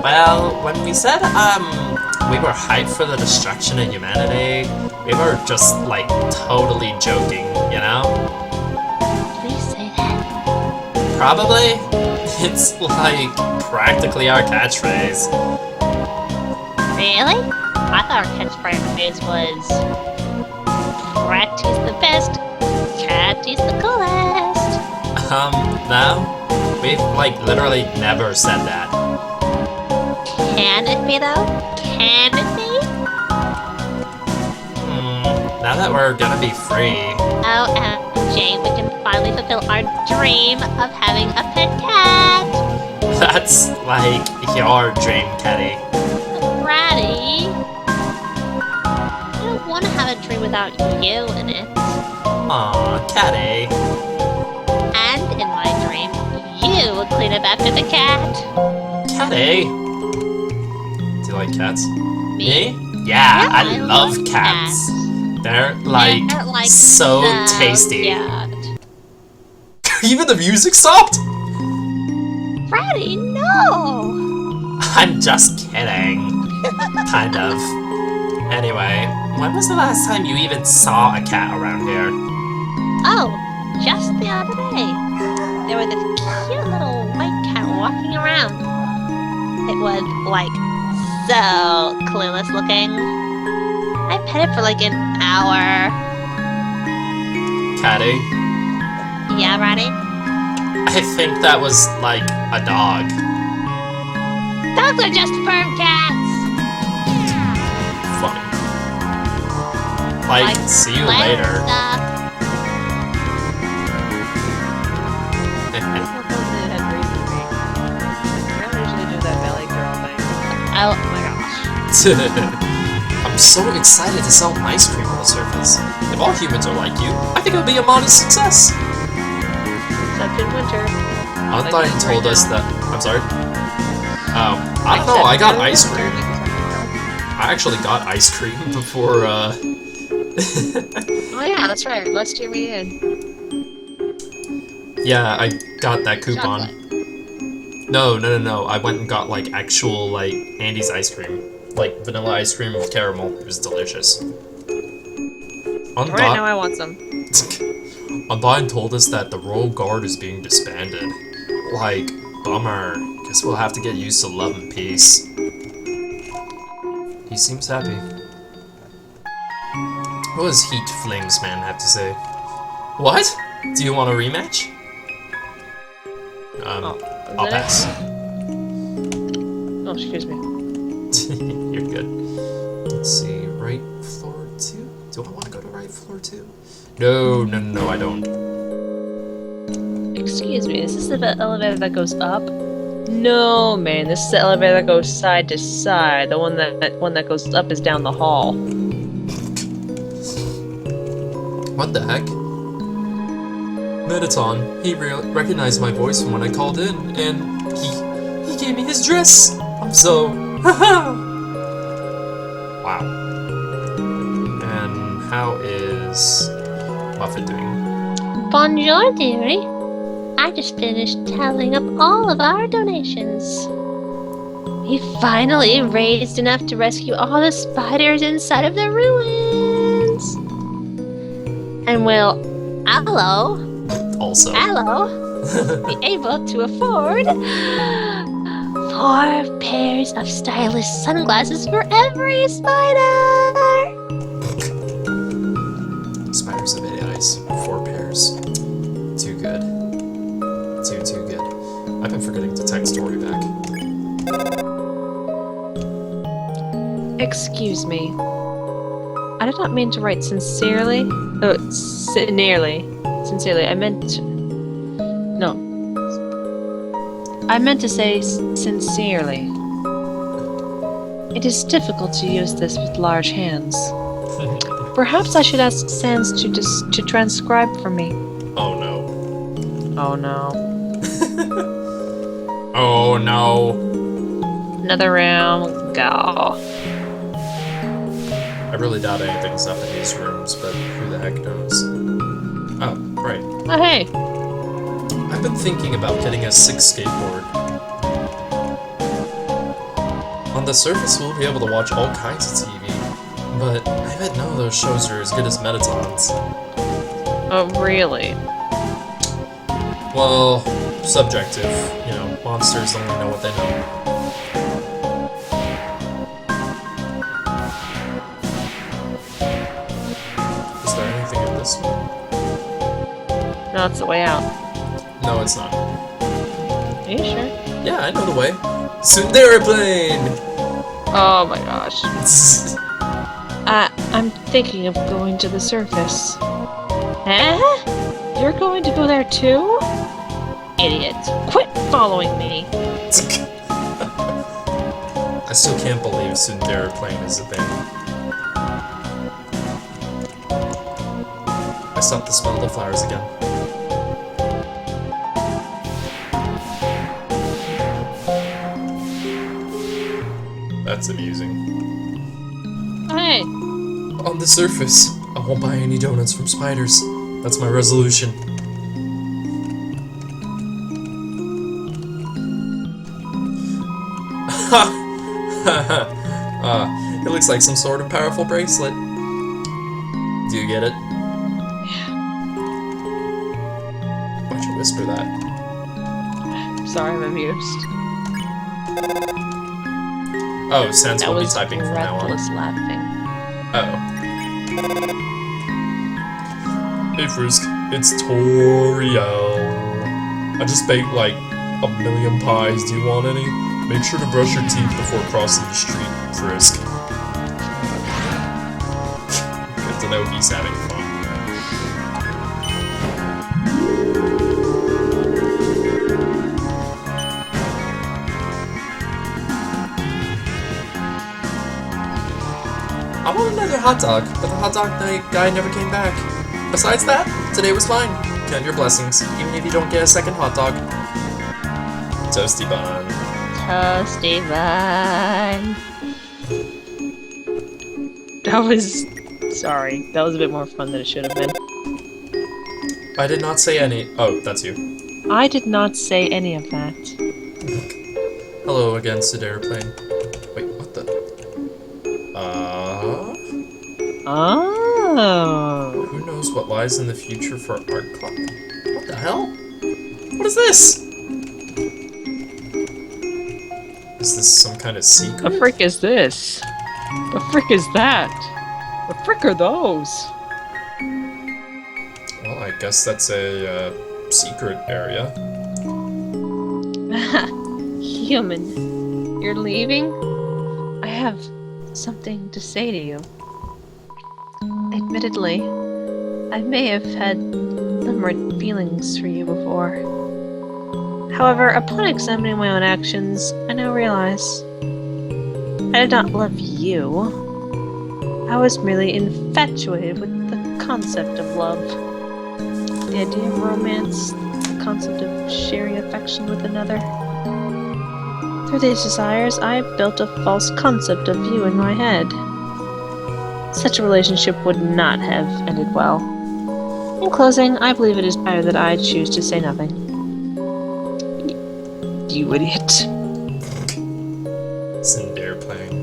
Well, when we said, we were hyped for the destruction of humanity, we were just, like, totally joking, you know? Please say that. Probably. It's, like, practically our catchphrase. Really? I thought our catchphrase was Ratty's the best, Catty's the coolest. No. We've, like, literally never said that. Can it be though? Can it be? Now that we're gonna be free, OMG, we can finally fulfill our dream of having a pet cat! that's, like, your dream, Caddy. Ratty! I don't want to have a dream without you in it. Aw, Caddy. And in my dream, you will clean up after the cat. Caddy. Do you like cats? Me? Yeah, I I love love cats. They're like, They're, like, so tasty. cute. Even the music stopped? Ratty, no! I'm just kidding. Kind of. Anyway, when was the last time you even saw a cat around here? Oh, just the other day. There was this cute little white cat walking around. It was, like, so clueless looking. I pet it for like an hour. Caddy? Yeah, Ratty? I think that was like a dog. Dogs are just firm cats! Funny. Like, see you let's later. stop. Oh my gosh. I'm so excited to sell ice cream on the surface. If all humans are like you, I think it'll be a modest success. Except in winter. Undyne told us that. I'm sorry? Oh, I don't know, I got ice cream. I actually got ice cream before, Oh yeah, that's right. Last year we did. Yeah, I got that coupon. Chocolate. No. I went and got, like, actual, like, Andy's ice cream. Like, vanilla ice cream with caramel. It was delicious. Right now I want some. Undyne told us that the Royal Guard is being disbanded. Like, bummer. Guess we'll have to get used to love and peace. He seems happy. What does Heat Flames Man have to say? What? Do you want a rematch? I'll pass. Oh, excuse me. You're good. Let's see, right floor 2? Do I want to go to right floor 2? No, I don't. Excuse me, is this the elevator that goes up? No, man, this is the elevator that goes side to side. The one that goes up is down the hall. What the heck? Mettaton, he recognized my voice from when I called in, and he gave me his dress! I'm so... Wow. And how is Muffet doing? Bonjour, dearie. I just finished tallying up all of our donations. We finally raised enough to rescue all the spiders inside of the ruins. And will hello, be able to afford 4 pairs of stylish sunglasses for every spider. Spiders of eyes. 4 pairs. Too good. Too good. I've been forgetting to text Tori back. Excuse me. I did not mean to write sincerely. Oh, nearly. Sincerely, I meant to... No. I meant to say sincerely. It is difficult to use this with large hands. Perhaps I should ask Sans to transcribe for me. Oh no. Oh no. Oh no. Another round. Go. I really doubt anything's up in these rooms, but who the heck knows? Right. Oh, hey. I've been thinking about getting a 6 skateboard. On the surface, we'll be able to watch all kinds of TV, but I bet none of those shows are as good as Metatons. Oh, really? Well, subjective. You know, monsters only know what they know. Is there anything in this one? No, it's the way out. No, it's not. Are you sure? Yeah, I know the way. Aeroplane! Oh my gosh. I'm thinking of going to the surface. Huh? You're going to go there too? Idiot. Quit following me. I still can't believe Aeroplane is a thing. I stopped to smell the flowers again. That's amusing. Hey. On the surface, I won't buy any donuts from spiders. That's my resolution. It looks like some sort of powerful bracelet. Do you get it? Yeah. Why'd you whisper that? Sorry, I'm amused. Oh, Sans That will be was typing from now on. reckless laughing. Oh. Hey Frisk, it's Toriel. I just baked like 1,000,000 pies. Do you want any? Make sure to brush your teeth before crossing the street, Frisk. Good to know he's having fun. I want another hot dog, but the hot dog night guy never came back. Besides that, today was fine. Count your blessings, even if you don't get a second hot dog. Toasty bun. Toasty bun. That was... Sorry. That was a bit more fun than it should have been. I did not say any. Oh, that's you. I did not say any of that. Hello again, Aeroplane. Wait, what the? Oh. Who knows what lies in the future for Art Club? What the hell? What is this? Is this some kind of secret? The frick is this? The frick is that? The frick are those? Well, I guess that's a secret area. Human. You're leaving? I have something to say to you. Admittedly, I may have had limerent feelings for you before. However, upon examining my own actions, I now realize I did not love you. I was merely infatuated with the concept of love. The idea of romance, the concept of sharing affection with another. Through these desires, I built a false concept of you in my head. Such a relationship would not have ended well. In closing, I believe it is better that I choose to say nothing. You idiot. Aeroplane.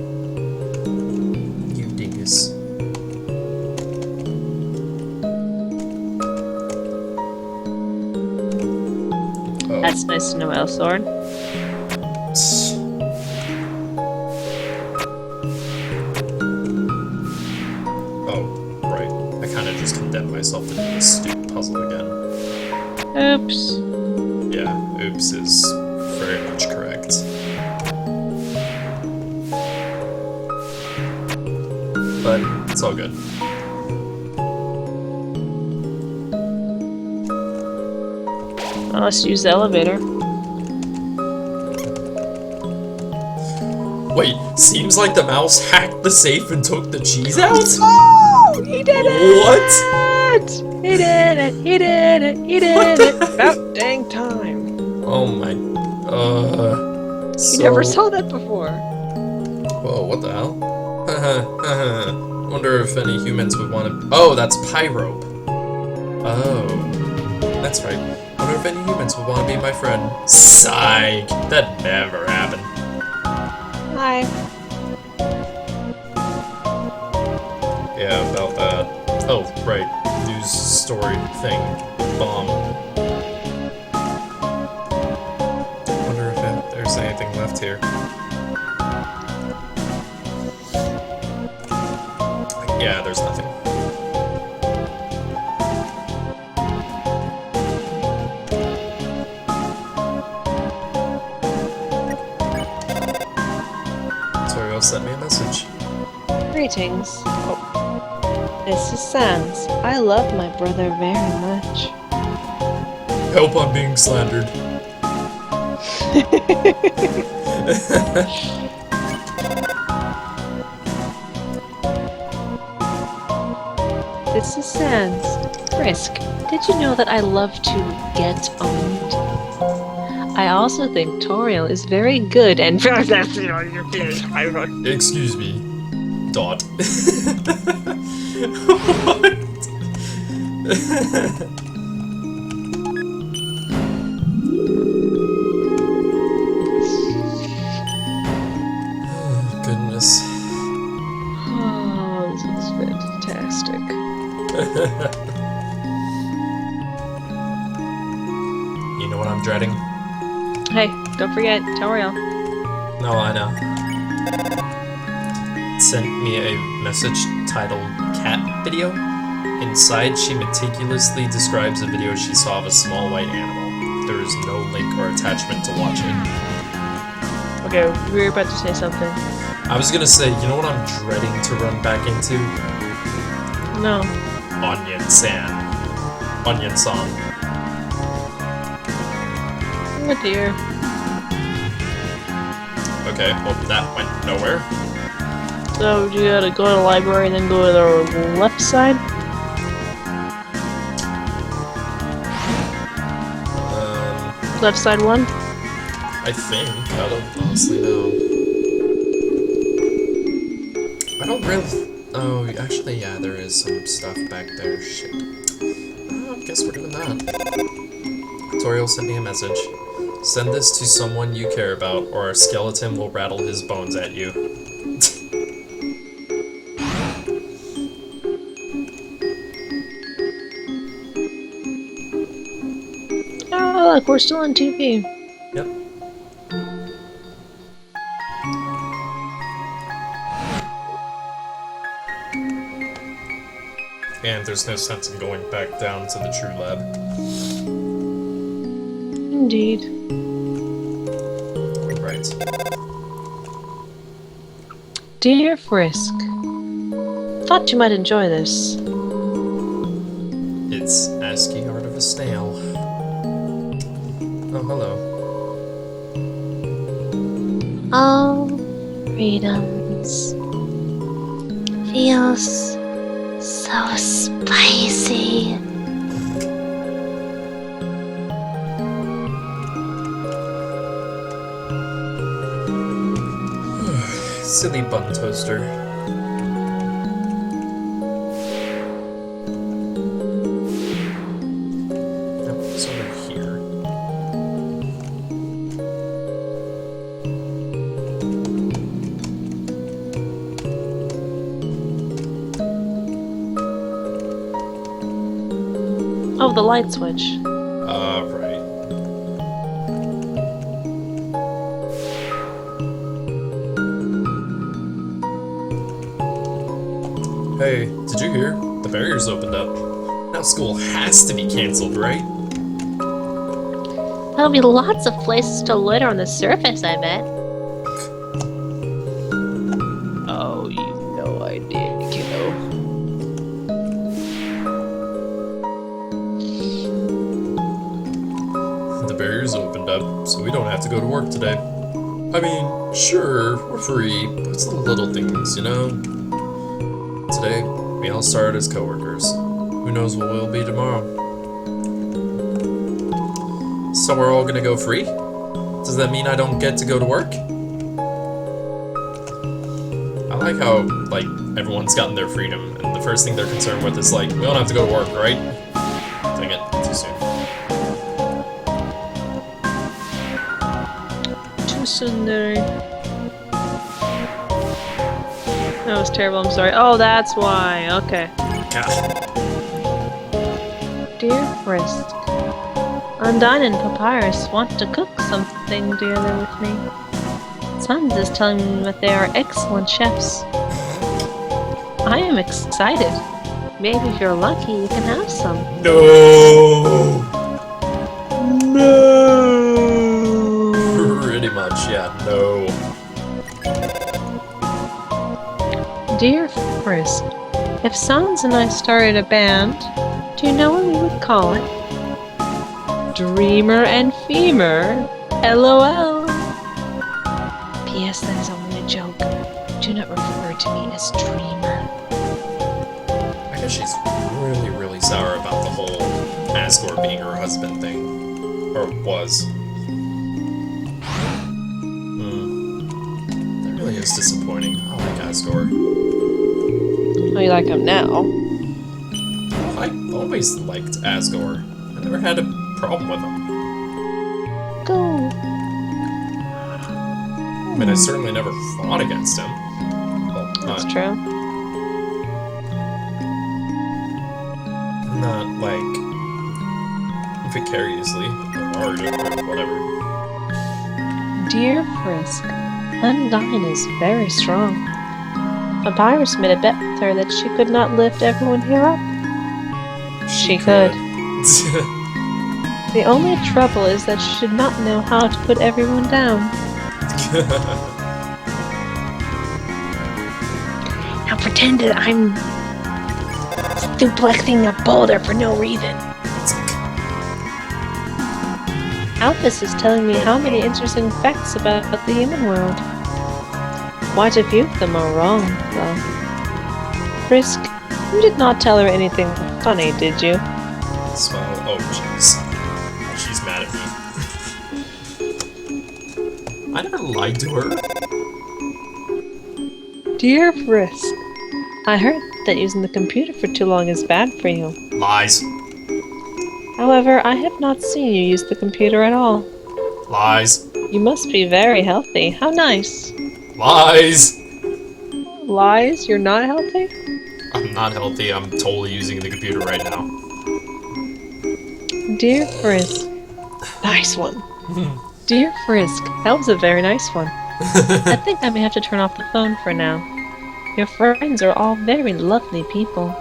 You dingus. Oh. That's nice to know, Elsword. Oh, right. I kind of just condemned myself to do this stupid puzzle again. Oops. Yeah, oops is very much correct. But it's all good. Well, let's use the elevator. Wait, seems like the mouse hacked the safe and took the cheese out? Oh! He did it! What? He did it! He did it! He did it! About dang time. Oh my... You never saw that before. Whoa, what the hell? Wonder if any humans would want to... Oh, that's Pyrope. Oh. That's right. Wonder if any humans would want to be my friend. Psych! That never happened. Hi. Yeah, about that. Oh, right. News story thing. Bomb. Wonder if there's anything left here. Yeah, there's nothing. Toriel sent me a message. Greetings. Oh. This is Sans. I love my brother very much. Help, I'm being slandered. This is Sans. Frisk, did you know that I love to get owned? I also think Toriel is very good and Excuse me. Dot. Oh, goodness. Oh, this is fantastic. You know what I'm dreading? Hey, don't forget Toriel. No, I know. Sent me a message titled Cat Video. Inside, she meticulously describes a video she saw of a small white animal. There is no link or attachment to watch it. Okay, we were about to say something. I was gonna say, you know what I'm dreading to run back into? No. Onion Song. Oh dear. Okay, well, that went nowhere. So you gotta go to the library and then go to the left side? Left side one? I think. I don't honestly know. I don't really... Oh, actually, yeah, there is some stuff back there. Shit. I guess we're doing that. Toriel sent me a message. Send this to someone you care about, or a skeleton will rattle his bones at you. Oh, look, we're still on TV. Yep. And there's no sense in going back down to the true lab. Indeed. Right. Dear Frisk, thought you might enjoy this. It's ASCII Art of a Snail. Oh, hello. Oh, freedoms. Feels so spicy. Silly bun toaster. Nope, it's over here. Oh, the light switch. Right. Hey, did you hear? The barrier's opened up. Now school has to be cancelled, right? There'll be lots of places to loiter on the surface, I bet. Oh, you've no idea, kiddo. The barrier's opened up, so we don't have to go to work today. I mean, sure, we're free, but it's the little things, you know? Today, we all started as coworkers. Who knows what we'll be tomorrow? So we're all gonna go free? Does that mean I don't get to go to work? I like how, like, everyone's gotten their freedom, and the first thing they're concerned with is, like, we don't have to go to work, right? Dang it, too soon. Sundari. That was terrible, I'm sorry. Oh, that's why. Okay. God. Dear Frisk, Undine and Papyrus want to cook something together with me. Sans is telling me that they are excellent chefs. I am excited. Maybe if you're lucky, you can have some. No! No! Pretty much, yeah, no. Dear Frisk, if Sans and I started a band, do you know what we would call it? Dreamer and Femur. LOL. P.S. That is only a joke. Do not refer to me as Dreamer. I guess she's really, really sour about the whole Asgore being her husband thing. Or was. That really is disappointing. I like Asgore. Oh, you like him now? I always liked Asgore. I never had a problem with him. Go. I mean, I certainly never fought against him. Well, That's true. not like vicariously or hard or whatever. Dear Frisk, Undine is very strong. Papyrus made a bet with her that she could not lift everyone here up. She could. The only trouble is that she should not know how to put everyone down. Now pretend that I'm duplexing a boulder for no reason. Alphys is telling me how many interesting facts about the human world. Quite a few of them are wrong, though. Frisk, you did not tell her anything funny, did you? Smile. Oh, jeez. She's mad at me. I never lied to her. Dear Frisk, I heard that using the computer for too long is bad for you. Lies. However, I have not seen you use the computer at all. Lies. You must be very healthy. How nice. Lies. Lies? You're not healthy? I'm not healthy. I'm totally using the computer right now. Dear Frisk. Nice one. Dear Frisk, that was a very nice one. I think I may have to turn off the phone for now. Your friends are all very lovely people.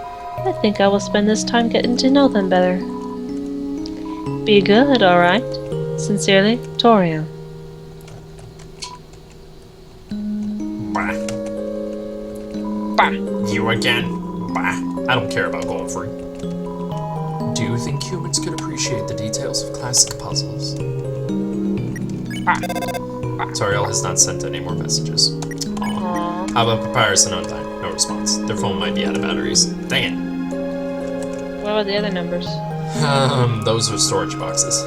I think I will spend this time getting to know them better. Be good, alright? Sincerely, Toriel. Bah. Bah. You again? Bah. I don't care about going free. Do you think humans could appreciate the details of classic puzzles? Toriel has not sent any more messages. Aww. How about Papyrus and Undine? No response. Their phone might be out of batteries. Dang it. What about the other numbers? Those are storage boxes.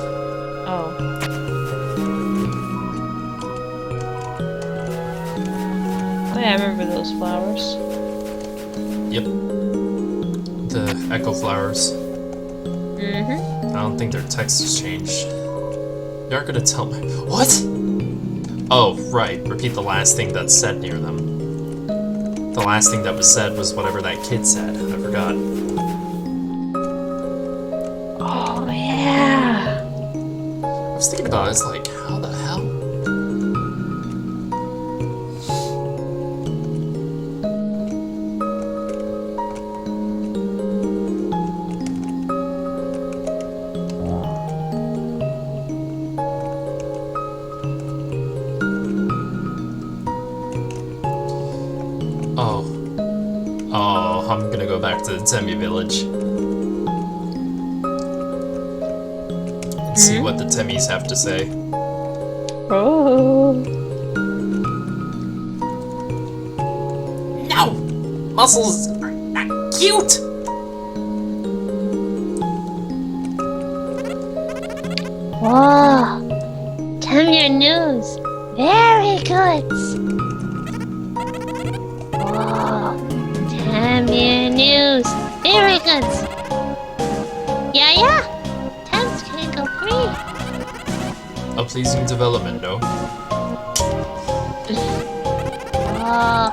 Oh. Oh yeah, I remember those flowers. Yep. The echo flowers. Mm-hmm. I don't think their text has changed. You aren't gonna tell me. What? Oh, right. Repeat the last thing that's said near them. The last thing that was said was whatever that kid said. I forgot. Oh yeah. I was thinking about it. It's like, how the hell? Oh, I'm gonna go back to the Temi village. And see what the Temis have to say. Oh. No! Muscles are not cute! Whoa. Tell me your news. Very good. Whoa. Tell me your news. Very good. Yeah. Time's gonna go free. A pleasing development, no? Oh,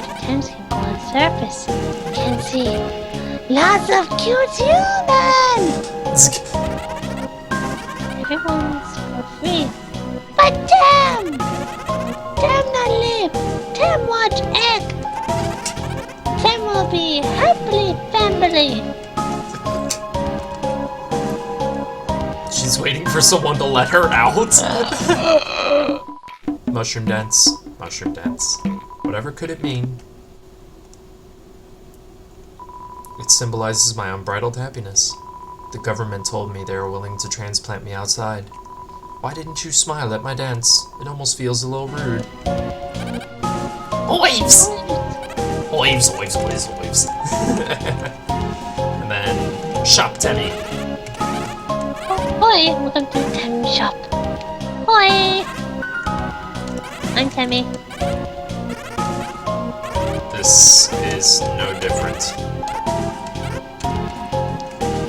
sometimes you go on surface. You can see lots of cute humans. Everyone's for free. But Tim! Tim not live. Tim watch egg. Tim will be happily family. She's waiting for someone to let her out. Mushroom dance. Mushroom dance. Whatever could it mean? It symbolizes my unbridled happiness. The government told me they were willing to transplant me outside. Why didn't you smile at my dance? It almost feels a little rude. Oives! Oives, oives, oives, oives. And then Shop Temmie. Hoi, welcome to Tim Shop. Hoi! I'm Timmy. This is no different.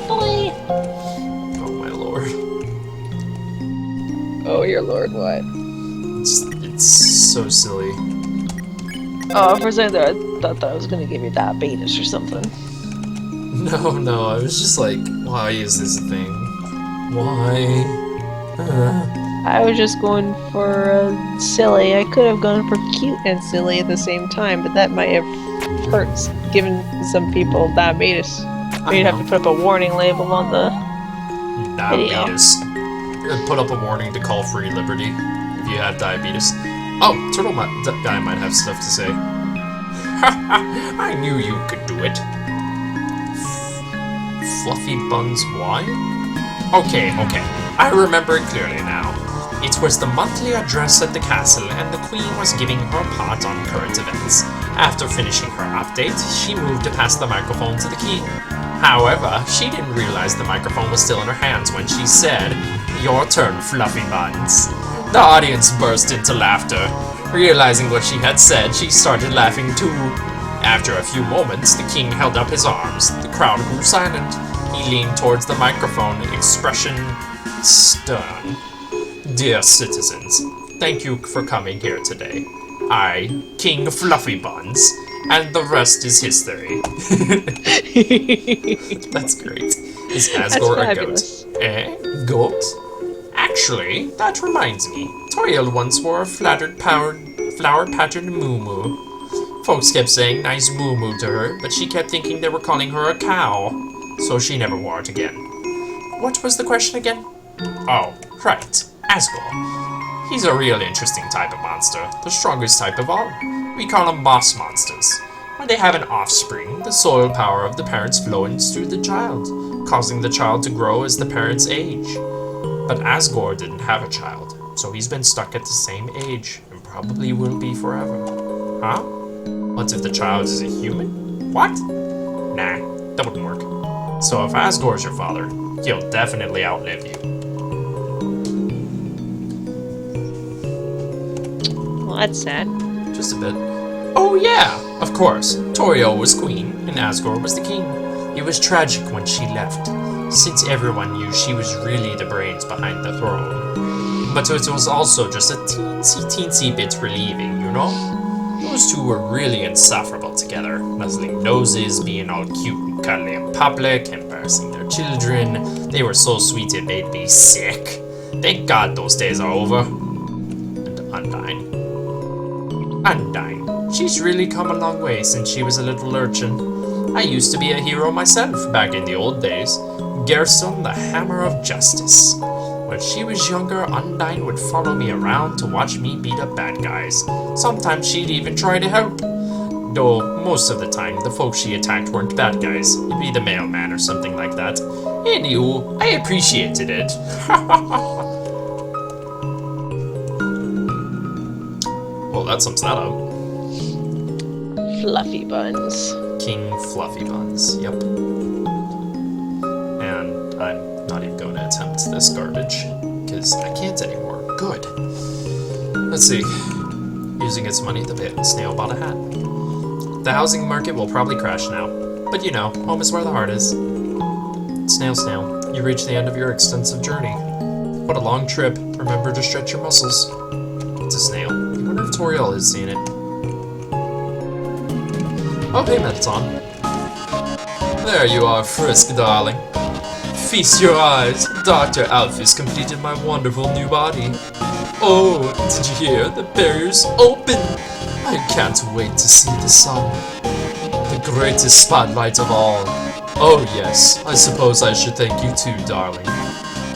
Hoi! Oh my lord. Oh, your lord, what? It's so silly. Oh, for a second there, I thought that I was gonna give you diabetes or something. No, I was just like, why is this a thing? Why? I was just going for silly. I could have gone for cute and silly at the same time, but that might have hurt, given some people diabetes. You'd have to put up a warning label on the Diabetes. Put up a warning to call free liberty if you have diabetes. Oh, Turtle Guy might have stuff to say. I knew you could do it. Fluffy Buns wine? Okay. I remember it clearly now. It was the monthly address at the castle, and the Queen was giving her part on current events. After finishing her update, she moved to pass the microphone to the King. However, she didn't realize the microphone was still in her hands when she said, "Your turn, Fluffy Buns." The audience burst into laughter. Realizing what she had said, she started laughing too. After a few moments, the King held up his arms. The crowd grew silent. He leaned towards the microphone, expression stern. Dear citizens, thank you for coming here today. I, King Fluffy Buns, and the rest is history. That's great. Is Asgore a goat? Goat? Actually, that reminds me. Toriel once wore a flower-patterned moo-moo. Folks kept saying nice moo-moo to her, but she kept thinking they were calling her a cow. So she never wore it again. What was the question again? Oh, right. Asgore. He's a real interesting type of monster. The strongest type of all. We call them boss monsters. When they have an offspring, the soul power of the parents flows through the child, causing the child to grow as the parents age. But Asgore didn't have a child, so he's been stuck at the same age, and probably will be forever. Huh? What if the child is a human? What? Nah, that wouldn't work. So if Asgore's your father, he'll definitely outlive you. Well, that's sad. Just a bit. Oh yeah, of course. Toriel was queen, and Asgore was the king. It was tragic when she left, since everyone knew she was really the brains behind the throne. But it was also just a teensy bit relieving, you know? Those two were really insufferable together, nuzzling noses, being all cute and cuddly in public, embarrassing their children. They were so sweet it made me sick. Thank God those days are over. And Undyne. She's really come a long way since she was a little urchin. I used to be a hero myself back in the old days. Gerson, the Hammer of Justice. When she was younger, Undyne would follow me around to watch me beat up bad guys. Sometimes she'd even try to help. Though, most of the time, the folks she attacked weren't bad guys. It'd be the mailman or something like that. Anywho, I appreciated it. Well, that sums that up. Fluffy Buns. King Fluffy Buns, yep. And I'm not even going to attempt this garbage, because I can't anymore. Good. Let's see. Using its money to pay the snail bought a hat. The housing market will probably crash now, but you know, home is where the heart is. Snail, you reach the end of your extensive journey. What a long trip. Remember to stretch your muscles. It's a snail. I wonder if Toriel has seen it. Oh, hey, Mettaton. There you are, Frisk, darling. Feast your eyes. Dr. Alphys completed my wonderful new body. Oh, did you hear? The barrier's open. I can't wait to see the sun. The greatest spotlight of all. Oh yes, I suppose I should thank you too, darling.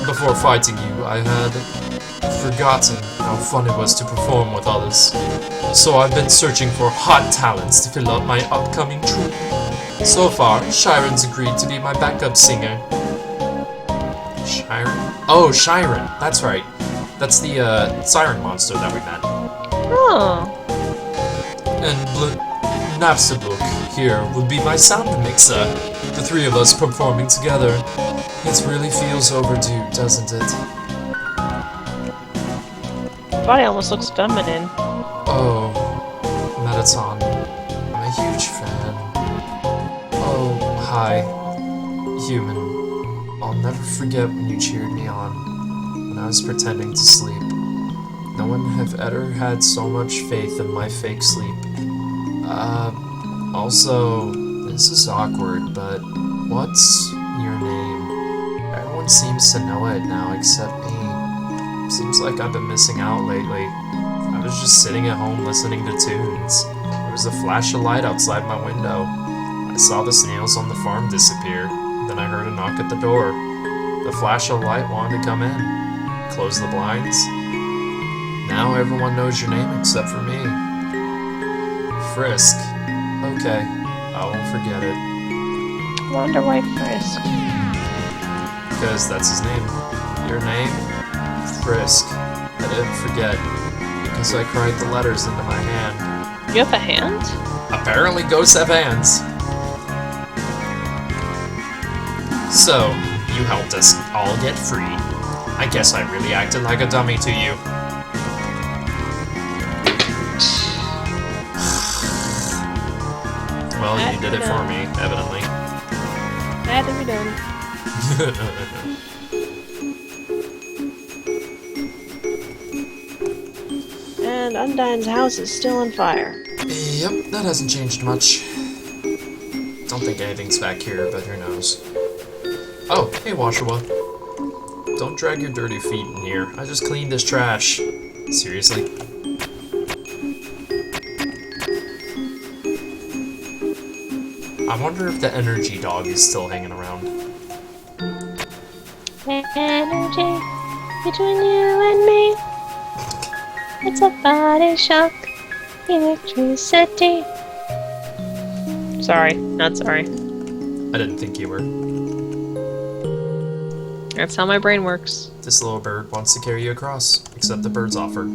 Before fighting you, I had forgotten how fun it was to perform with others. So I've been searching for hot talents to fill out my upcoming troupe. So far, Shiren's agreed to be my backup singer. Shiren? Oh, Shiren. That's right. That's the siren monster that we met. Oh. And Napsabluk here would be my sound mixer. The three of us performing together. It really feels overdue, doesn't it? Body almost looks feminine. Oh, Mettaton. I'm a huge fan. Oh, hi, human. I'll never forget when you cheered me on when I was pretending to sleep. No one have ever had so much faith in my fake sleep. Also, this is awkward, but what's your name? Everyone seems to know it now except me. Seems like I've been missing out lately. I was just sitting at home listening to tunes. There was a flash of light outside my window. I saw the snails on the farm disappear. Then I heard a knock at the door. The flash of light wanted to come in. Close the blinds. Now everyone knows your name except for me. Frisk. Okay, I won't forget it. Wonder why Frisk. Because that's his name. Your name? Frisk. I didn't forget. Because I cried the letters into my hand. You have a hand? Apparently ghosts have hands. So, you helped us all get free. I guess I really acted like a dummy to you. Well, you did it for me, evidently. Had to be done. And Undyne's house is still on fire. Yep, that hasn't changed much. Don't think anything's back here, but who knows. Oh, hey Washawa. Don't drag your dirty feet in here. I just cleaned this trash. Seriously? I wonder if the energy dog is still hanging around. Energy between you and me. It's a body shock. Electricity. Sorry, not sorry. I didn't think you were. That's how my brain works. This little bird wants to carry you across. Accept the bird's offer.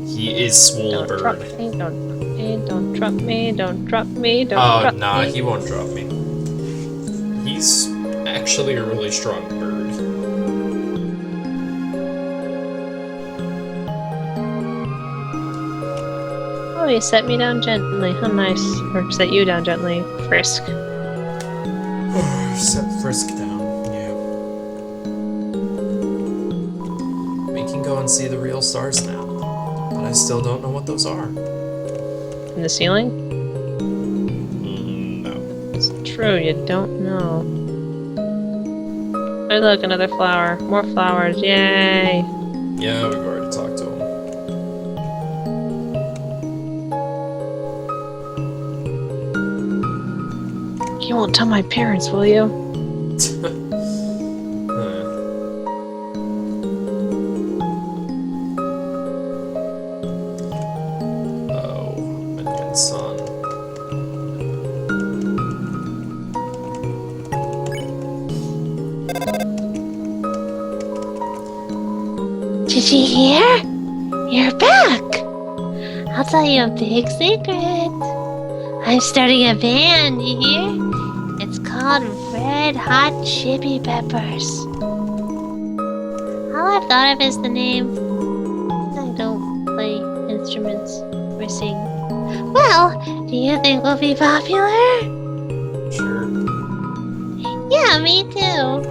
He is swole Don't drop bird. me, don't drop me, don't drop me, don't Oh, drop nah, me. he won't drop me. He's actually a really strong bird. Oh, he set me down gently. How nice. Or set you down gently. Frisk. Set Frisk down, yeah. We can go and see the real stars now, but I still don't know what those are. In the ceiling? No. It's true, you don't know. Oh look, another flower. More flowers, yay! Yeah, we've already talked to him. You won't tell my parents, will you? Oh, Minion Son. Did you hear? You're back. I'll tell you a big secret. I'm starting a band, you hear? It's called Red Hot Chili Peppers. All I've thought of is the name. I don't play instruments or sing. Well, Do you think we'll be popular? Sure. Yeah, me too.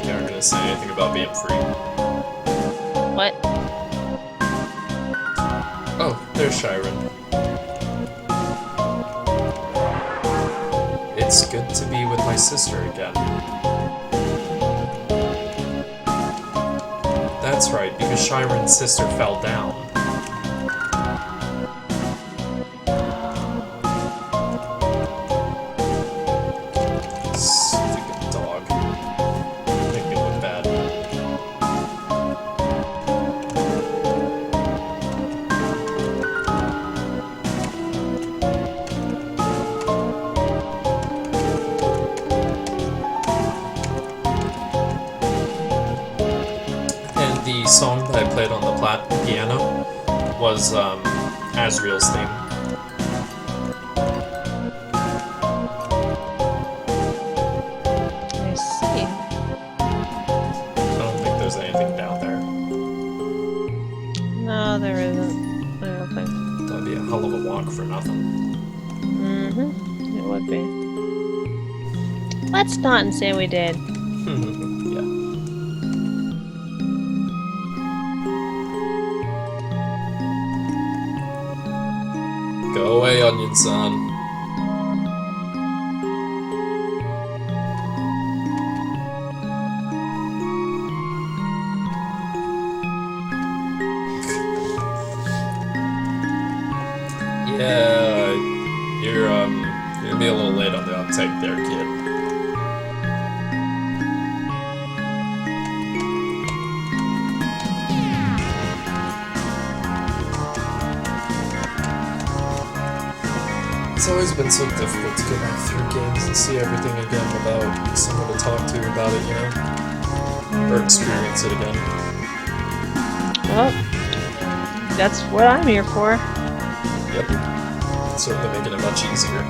They aren't gonna say anything about being free. What? Oh, there's Shiren. It's good to be with my sister again. That's right, because Shiren's sister fell down. Stupid dog. Make me look bad. And the song that I played on the piano was Asriel's theme. I see. I don't think there's anything down there. No, there isn't. I don't think. That'd be a hell of a walk for nothing. Mm-hmm. It would be. Let's not and say we did. Yeah. Go away, Onion-san. Yeah, you're gonna be a little late on the uptake there, kid. It's always been so difficult to go back through games and see everything again without someone to talk to about it, you know? Or experience it again. Well, that's what I'm here for. Yep. It's certainly making it much easier.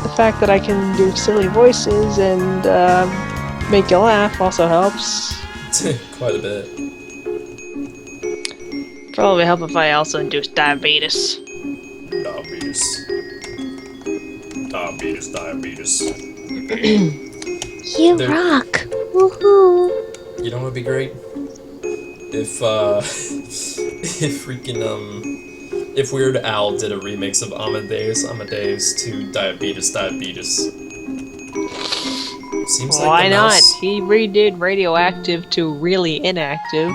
The fact that I can do silly voices and make you laugh also helps. Quite a bit. Probably help if I also induce diabetes. Diabetes. Diabetes. You There- rock. Woohoo. You know what would be great? If if Weird Al did a remix of Amadeus to Diabetes. Seems like Why the not? mouse, He redid Radioactive to Really Inactive.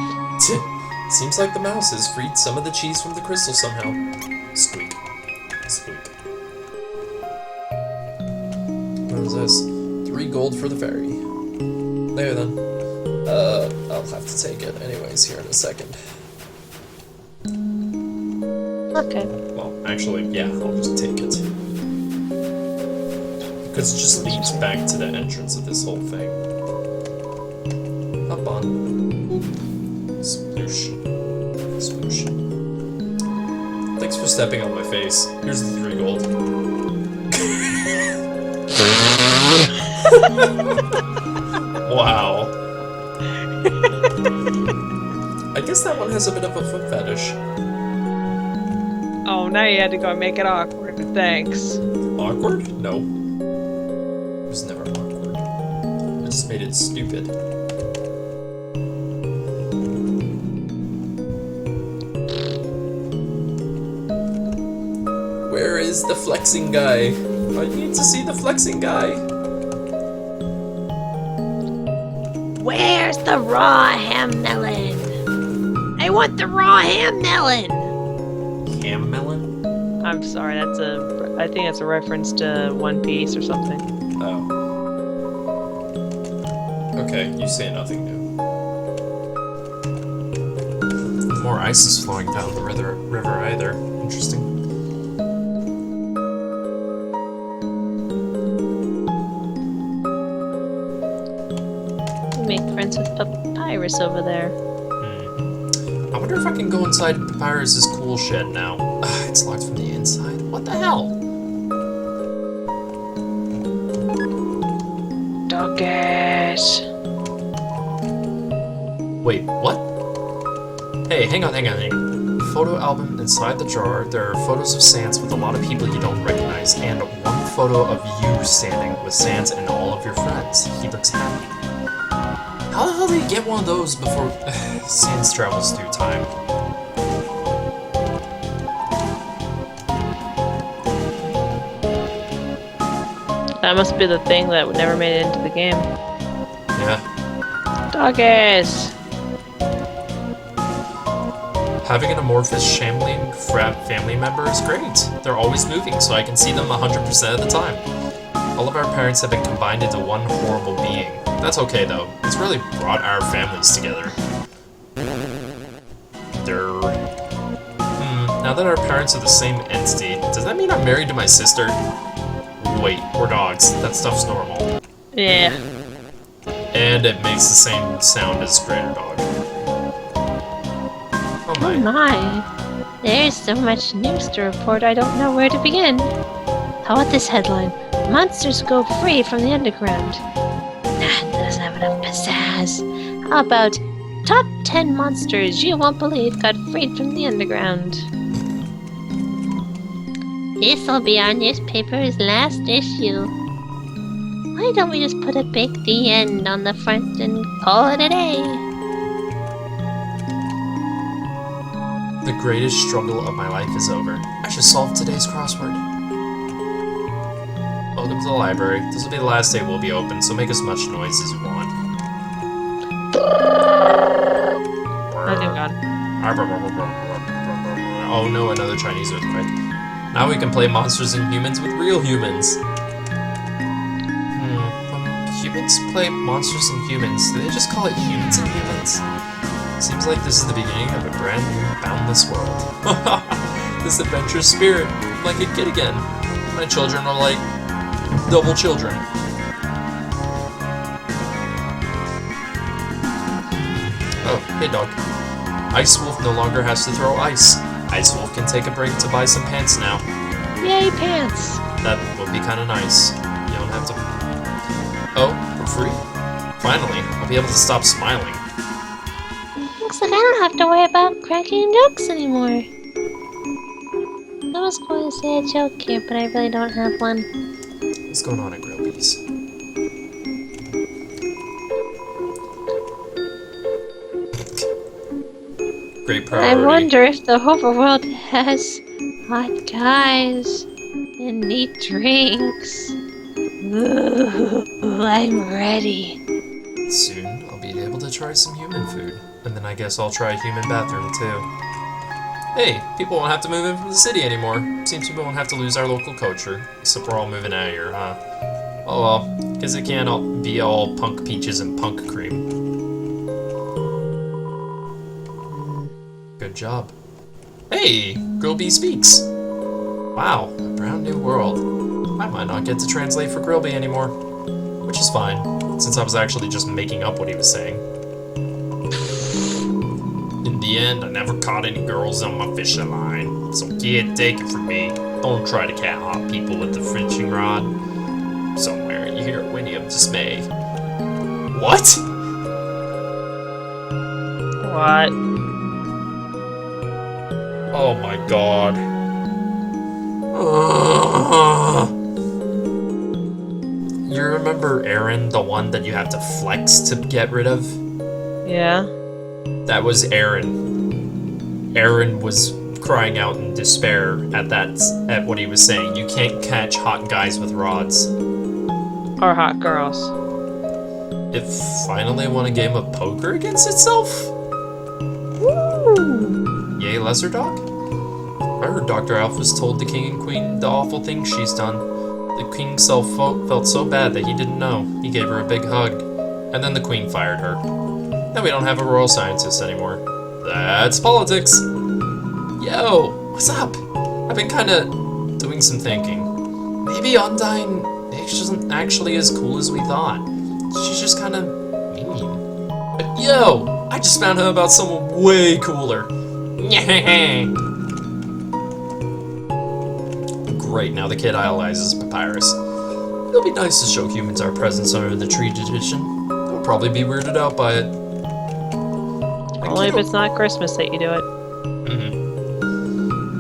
Seems like the mouse has freed some of the cheese from the crystal somehow. Squeak. Squeak. What is this? 3 gold for the ferry. There then. I'll have to take it anyways here in a second. Okay. Well, actually, yeah, I'll just take it. Because it just leads back to the entrance of this whole thing. Hop on. Sploosh. Sploosh. Thanks for stepping on my face. Here's the 3 gold. Wow. I guess that one has a bit of a foot fetish. Oh, now you had to go and make it awkward. Thanks. Awkward? No. It was never awkward. I just made it stupid. Where is the flexing guy? I need to see the flexing guy. Where's the raw ham melon? I want the raw ham melon. Ham melon? I'm sorry, I think that's a reference to One Piece or something. Oh. Okay, you say nothing new. More ice is flowing down the river either. Interesting. You make friends with Papyrus over there. I wonder if I can go inside Papyrus's cool shed now. Ugh, it's locked from the inside. What the hell? Doggies. Wait, what? Hey, Hey, hang on. Photo album inside the drawer. There are photos of Sans with a lot of people you don't recognize, and one photo of you standing with Sans and all of your friends. He looks happy. How the hell did he get one of those before Sans travels through time? That must be the thing that never made it into the game. Yeah. Doggies! Having an amorphous shambling family member is great. They're always moving, so I can see them 100% of the time. All of our parents have been combined into one horrible being. That's okay, though. It's really brought our families together. Now that our parents are the same entity, does that mean I'm married to my sister? Wait, we're dogs. That stuff's normal. Yeah. And it makes the same sound as Greater Dog. Oh Oh my. my. There's so much news to report I don't know where to begin. How about this headline? Monsters go free from the underground. That doesn't have enough pizzazz. How about top 10 monsters you won't believe got freed from the underground? This'll be our newspaper's last issue. Why don't we just put a big The End on the front and call it a day? The greatest struggle of my life is over. I should solve today's crossword. Welcome to the library. This will be the last day we'll be open, so make as much noise as you want. Oh dear God. Oh no, another Chinese earthquake. Now we can play monsters and humans with real humans. When humans play monsters and humans, do they just call it humans and humans? Seems like this is the beginning of a brand new, boundless world. This adventurous spirit, I'm like a kid again. My children are like double children. Oh, hey dog. Ice Wolf no longer has to throw ice. Ice Wolf can take a break to buy some pants now. Yay, pants! That would be kind of nice. You don't have to... Oh, for free? Finally, I'll be able to stop smiling. Looks like I don't have to worry about cracking jokes anymore. I was going to say a joke here, but I really don't have one. What's going on at Grillby's? Great priority. I wonder if the overworld has hot guys and neat drinks. Ooh, I'm ready. Soon, I'll be able to try some human food. And then I guess I'll try a human bathroom, too. Hey, people won't have to move in from the city anymore. Seems we won't have to lose our local culture. Except we're all moving out of here, huh? Oh well, because it can't all be all punk peaches and punk cream. Good job. Hey, Grillby speaks. Wow, a brand new world. I might not get to translate for Grillby anymore. Which is fine, since I was actually just making up what he was saying. In the end, I never caught any girls on my fishing line. So kid, take it from me. Don't try to cat hop people with the fishing rod. Somewhere you hear a whinny of dismay. What? What? Oh my god. You remember Aaron, the one that you have to flex to get rid of? Yeah? That was Aaron. Aaron was crying out in despair at what he was saying. You can't catch hot guys with rods. Or hot girls. It finally won a game of poker against itself? Woo! Yay, lesser dog? I heard Dr. Alpha's told the king and queen the awful things she's done. The king felt so bad that he didn't know. He gave her a big hug. And then the queen fired her. Now we don't have a royal scientist anymore. That's politics! Yo, what's up? I've been kinda doing some thinking. Maybe Undyne isn't actually as cool as we thought. She's just kinda mean. But yo, I just found out about someone way cooler. Great, now the kid idolizes Papyrus. It'll be nice to show humans our presence under the tree tradition. They'll probably be weirded out by it. Only if it's not Christmas that you do it.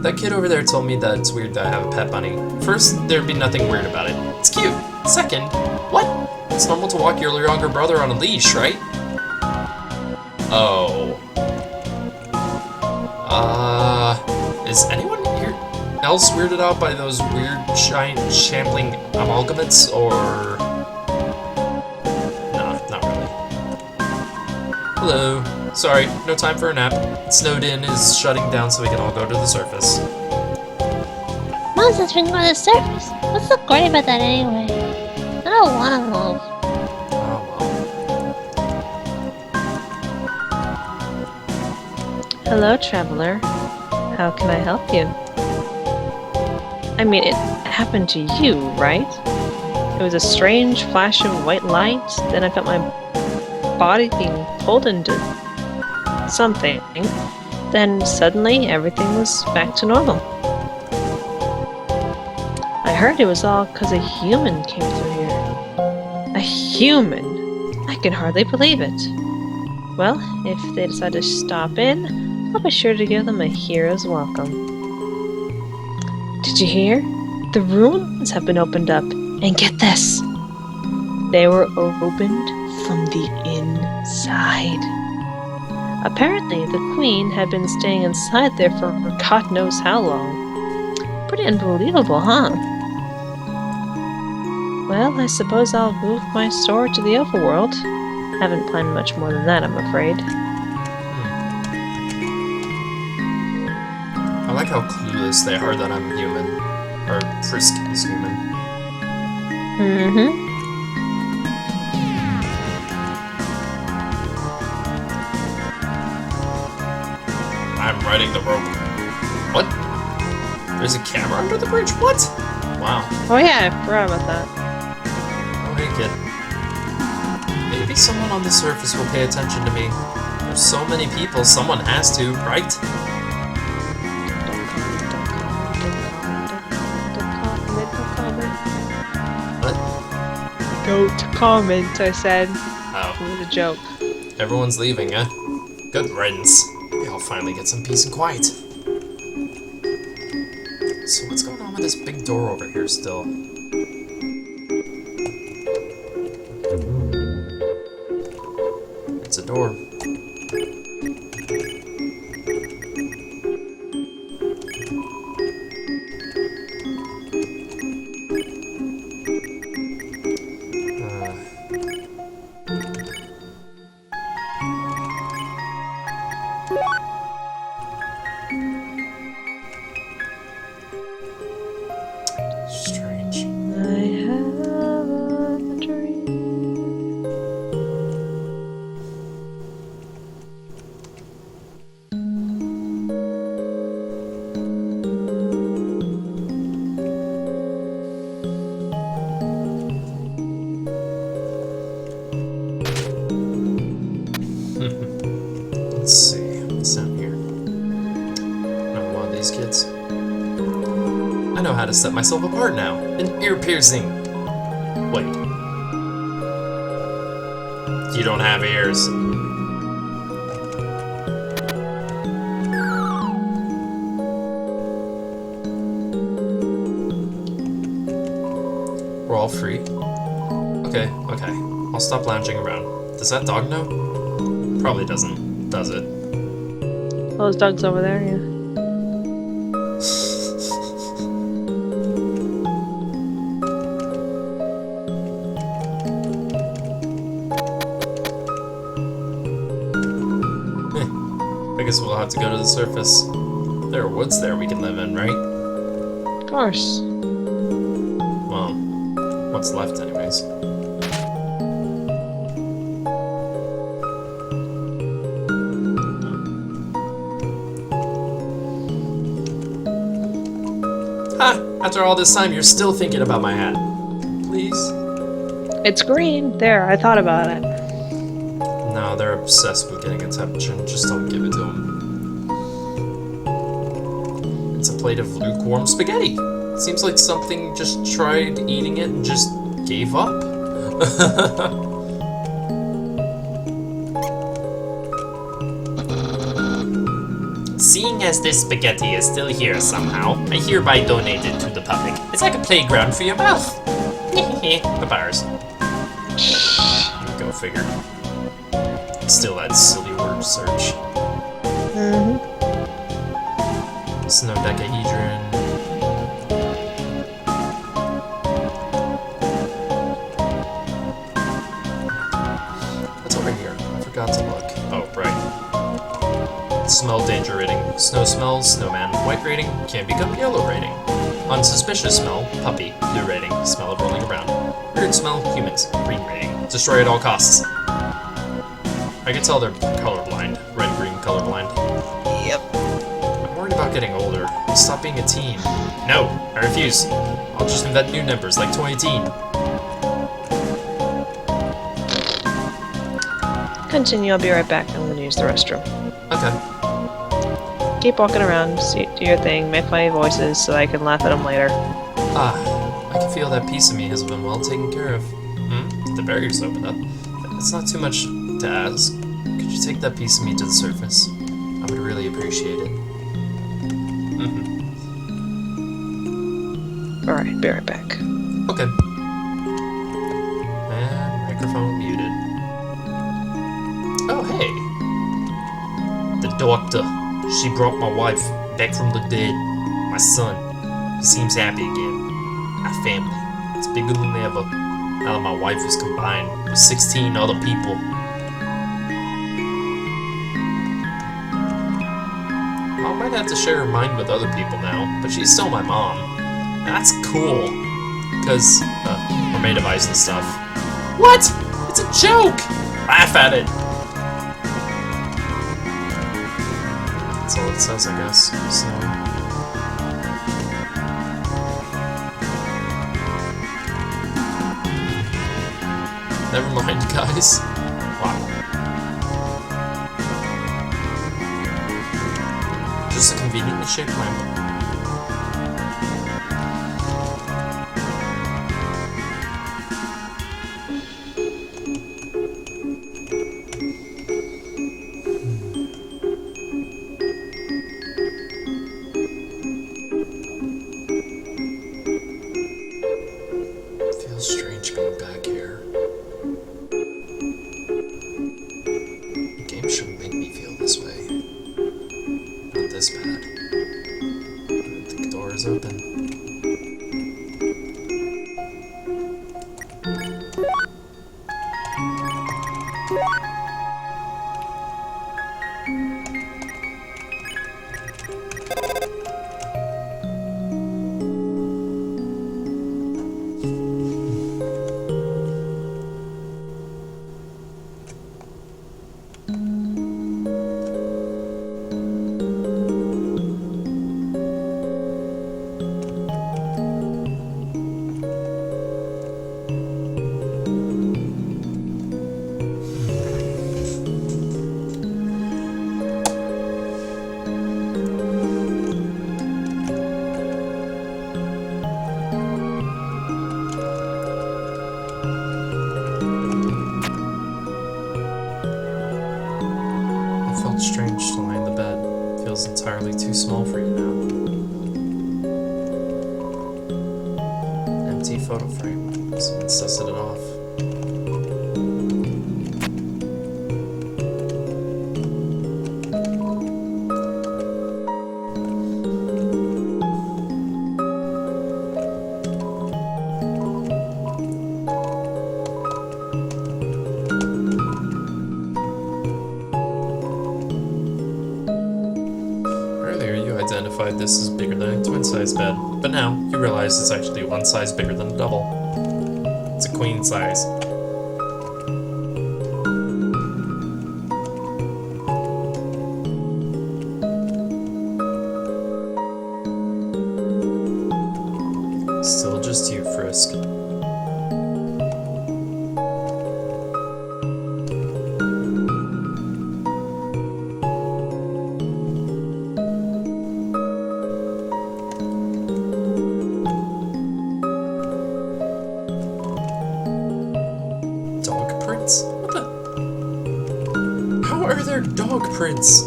That kid over there told me that it's weird that I have a pet bunny. First, there'd be nothing weird about it. It's cute. Second, what? It's normal to walk your younger brother on a leash, right? Oh. Is anyone here else weirded out by those weird, shambling amalgamates, or... No, not really. Hello. Sorry, no time for a nap. Snowed in is shutting down so we can all go to the surface. Mom says we can go to the surface. What's so great about that anyway? I don't want to move. Oh well. Hello, traveler. How can I help you? I mean, it happened to you, right? It was a strange flash of white light, then I felt my body being pulled into something, then suddenly everything was back to normal. I heard it was all because a human came through here. A human? I can hardly believe it. Well, if they decide to stop in, I'll be sure to give them a hero's welcome. Did you hear? The ruins have been opened up, and get this! They were opened from the inside. Apparently, the queen had been staying inside there for God knows how long. Pretty unbelievable, huh? Well, I suppose I'll move my store to the overworld. Haven't planned much more than that, I'm afraid. I like how clueless they are that I'm human. Or Frisk is human. Mm-hmm. I'm riding the rope. What? There's a camera under the bridge? What? Wow. Oh yeah, I forgot about that. Oh, hey, kid. Maybe someone on the surface will pay attention to me. There's so many people, someone has to, right? What? Don't comment, I said. Oh. It was a joke. Everyone's leaving, huh? Good riddance. I'll finally get some peace and quiet. So what's going on with this big door over here still? It's a door. Strange. I have a dream. Let's see. What's down here? Another one of these kids. I know how to set myself apart now. An ear piercing. Wait. You don't have ears. We're all free. Okay. I'll stop lounging around. Does that dog know? Probably doesn't, does it? Those dogs over there, yeah. I guess we'll have to go to the surface. There are woods there we can live in, right? Of course. Well, what's left anyways. Ha! After all this time, you're still thinking about my hat. Please? It's green. There, I thought about it. No, they're obsessed with getting attention. Just don't give it to them. It's a plate of lukewarm spaghetti. Seems like something just tried eating it and just gave up. Seeing as this spaghetti is still here somehow, I hereby donate it to the public. It's like a playground for your mouth. Papyrus. Go figure. Still that silly word search. Snowdecahedron. What's over here? I forgot to look. Oh, right. Smell danger rating. Snow smells, snowman. White rating can become yellow rating. Unsuspicious smell, puppy. Blue rating. Smell of rolling around. Weird smell, humans. Green rating. Destroy at all costs. I can tell they're colorblind. Red-green colorblind. Yep. I'm worried about getting older. Stop being a teen. No, I refuse. I'll just invent new numbers like 2018. Continue, I'll be right back. I'm gonna use the restroom. Okay. Keep walking around, do your thing, make funny voices so I can laugh at them later. Ah, I can feel that piece of me has been well taken care of. The barrier's opened up. It's not too much to ask. Could you take that piece of me to the surface? I would really appreciate it. Alright, be right back. Okay. And microphone muted. Oh, hey. The doctor. She brought my wife back from the dead. My son. He seems happy again. My family. It's bigger than ever. Now that my wife was combined with 16 other people. Mom might have to share her mind with other people now, but she's still my mom. And that's cool. Because, we're made of ice and stuff. What? It's a joke! Laugh at it! That's all it says, I guess. So... never mind, guys. Wow. Just a conveniently shaped lamp. Feels strange being back here. The game shouldn't make me feel this way. Not this bad. I think the door is open. It felt strange to lie in the bed. Feels entirely too small for you now. Empty photo frame. Someone's dusted it off. Earlier, you identified this as bigger than a twin-size bed, but now you realize it's actually one size bigger than a double. It's a queen size. Still just you, Frisk. Dog prints? What the? How are there dog prints?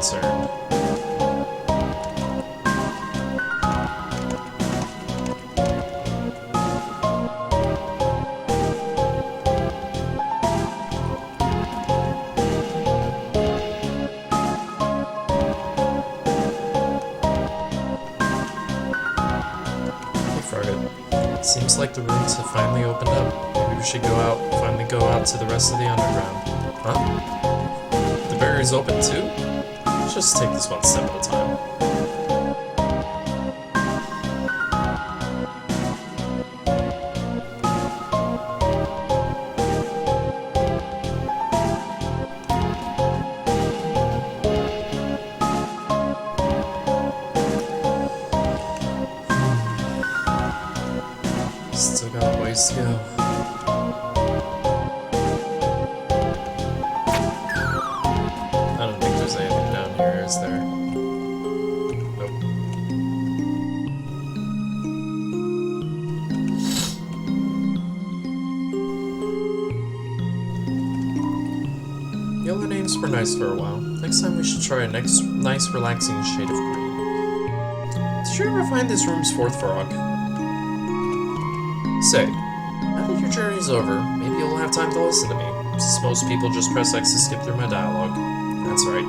concerned. Seems like the rooms have finally opened up. Maybe we should finally go out to the rest of the underground. Huh? The barrier's open too? Let's just take this one step at a time. Still got a ways to go. I don't think there's anything down here, is there? Nope. Yellow names were nice for a while. Next time we should try a nice relaxing shade of green. Did you ever find this room's fourth frog? Say, now that your journey's over, maybe you'll have time to listen to me, since most people just press X to skip through my dialogue. That's right,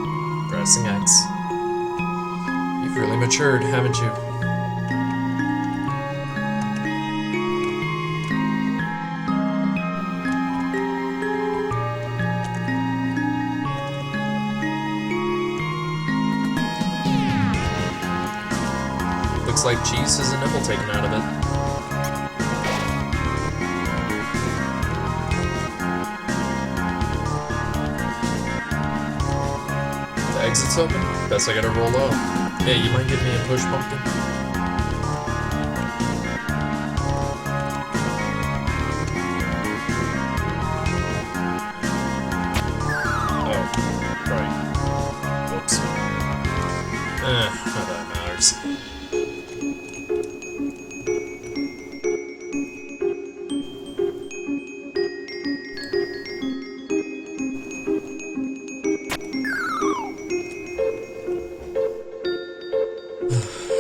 pressing X. You've really matured, haven't you? Looks like cheese has a nibble taken out of it. Exit's open? Guess I gotta roll out. Hey, you mind giving me a push, pumpkin? Oh, right. Whoops. Not that matters.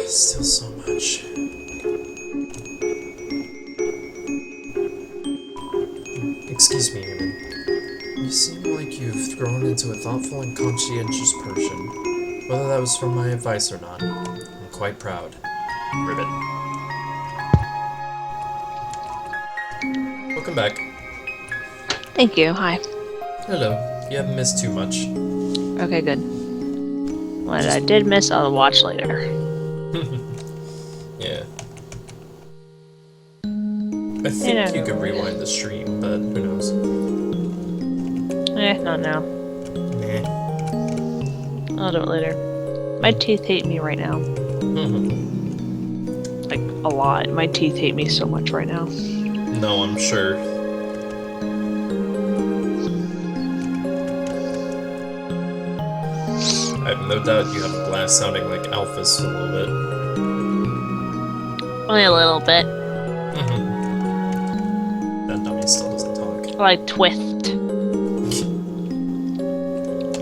Still so much. Excuse me, human. You seem like you've grown into a thoughtful and conscientious person. Whether that was from my advice or not, I'm quite proud. Ribbit. Welcome back. Thank you. Hi. Hello. You haven't missed too much. Okay, good. What I did miss, I'll watch later. Yeah. I think you could rewind the stream, but who knows? Not now. Nah. I'll do it later. My teeth hate me right now. Like, a lot. My teeth hate me so much right now. No, I'm sure. I have no doubt you have a blast sounding like Alphys a little bit. Only a little bit. That dummy still doesn't talk. Like twist.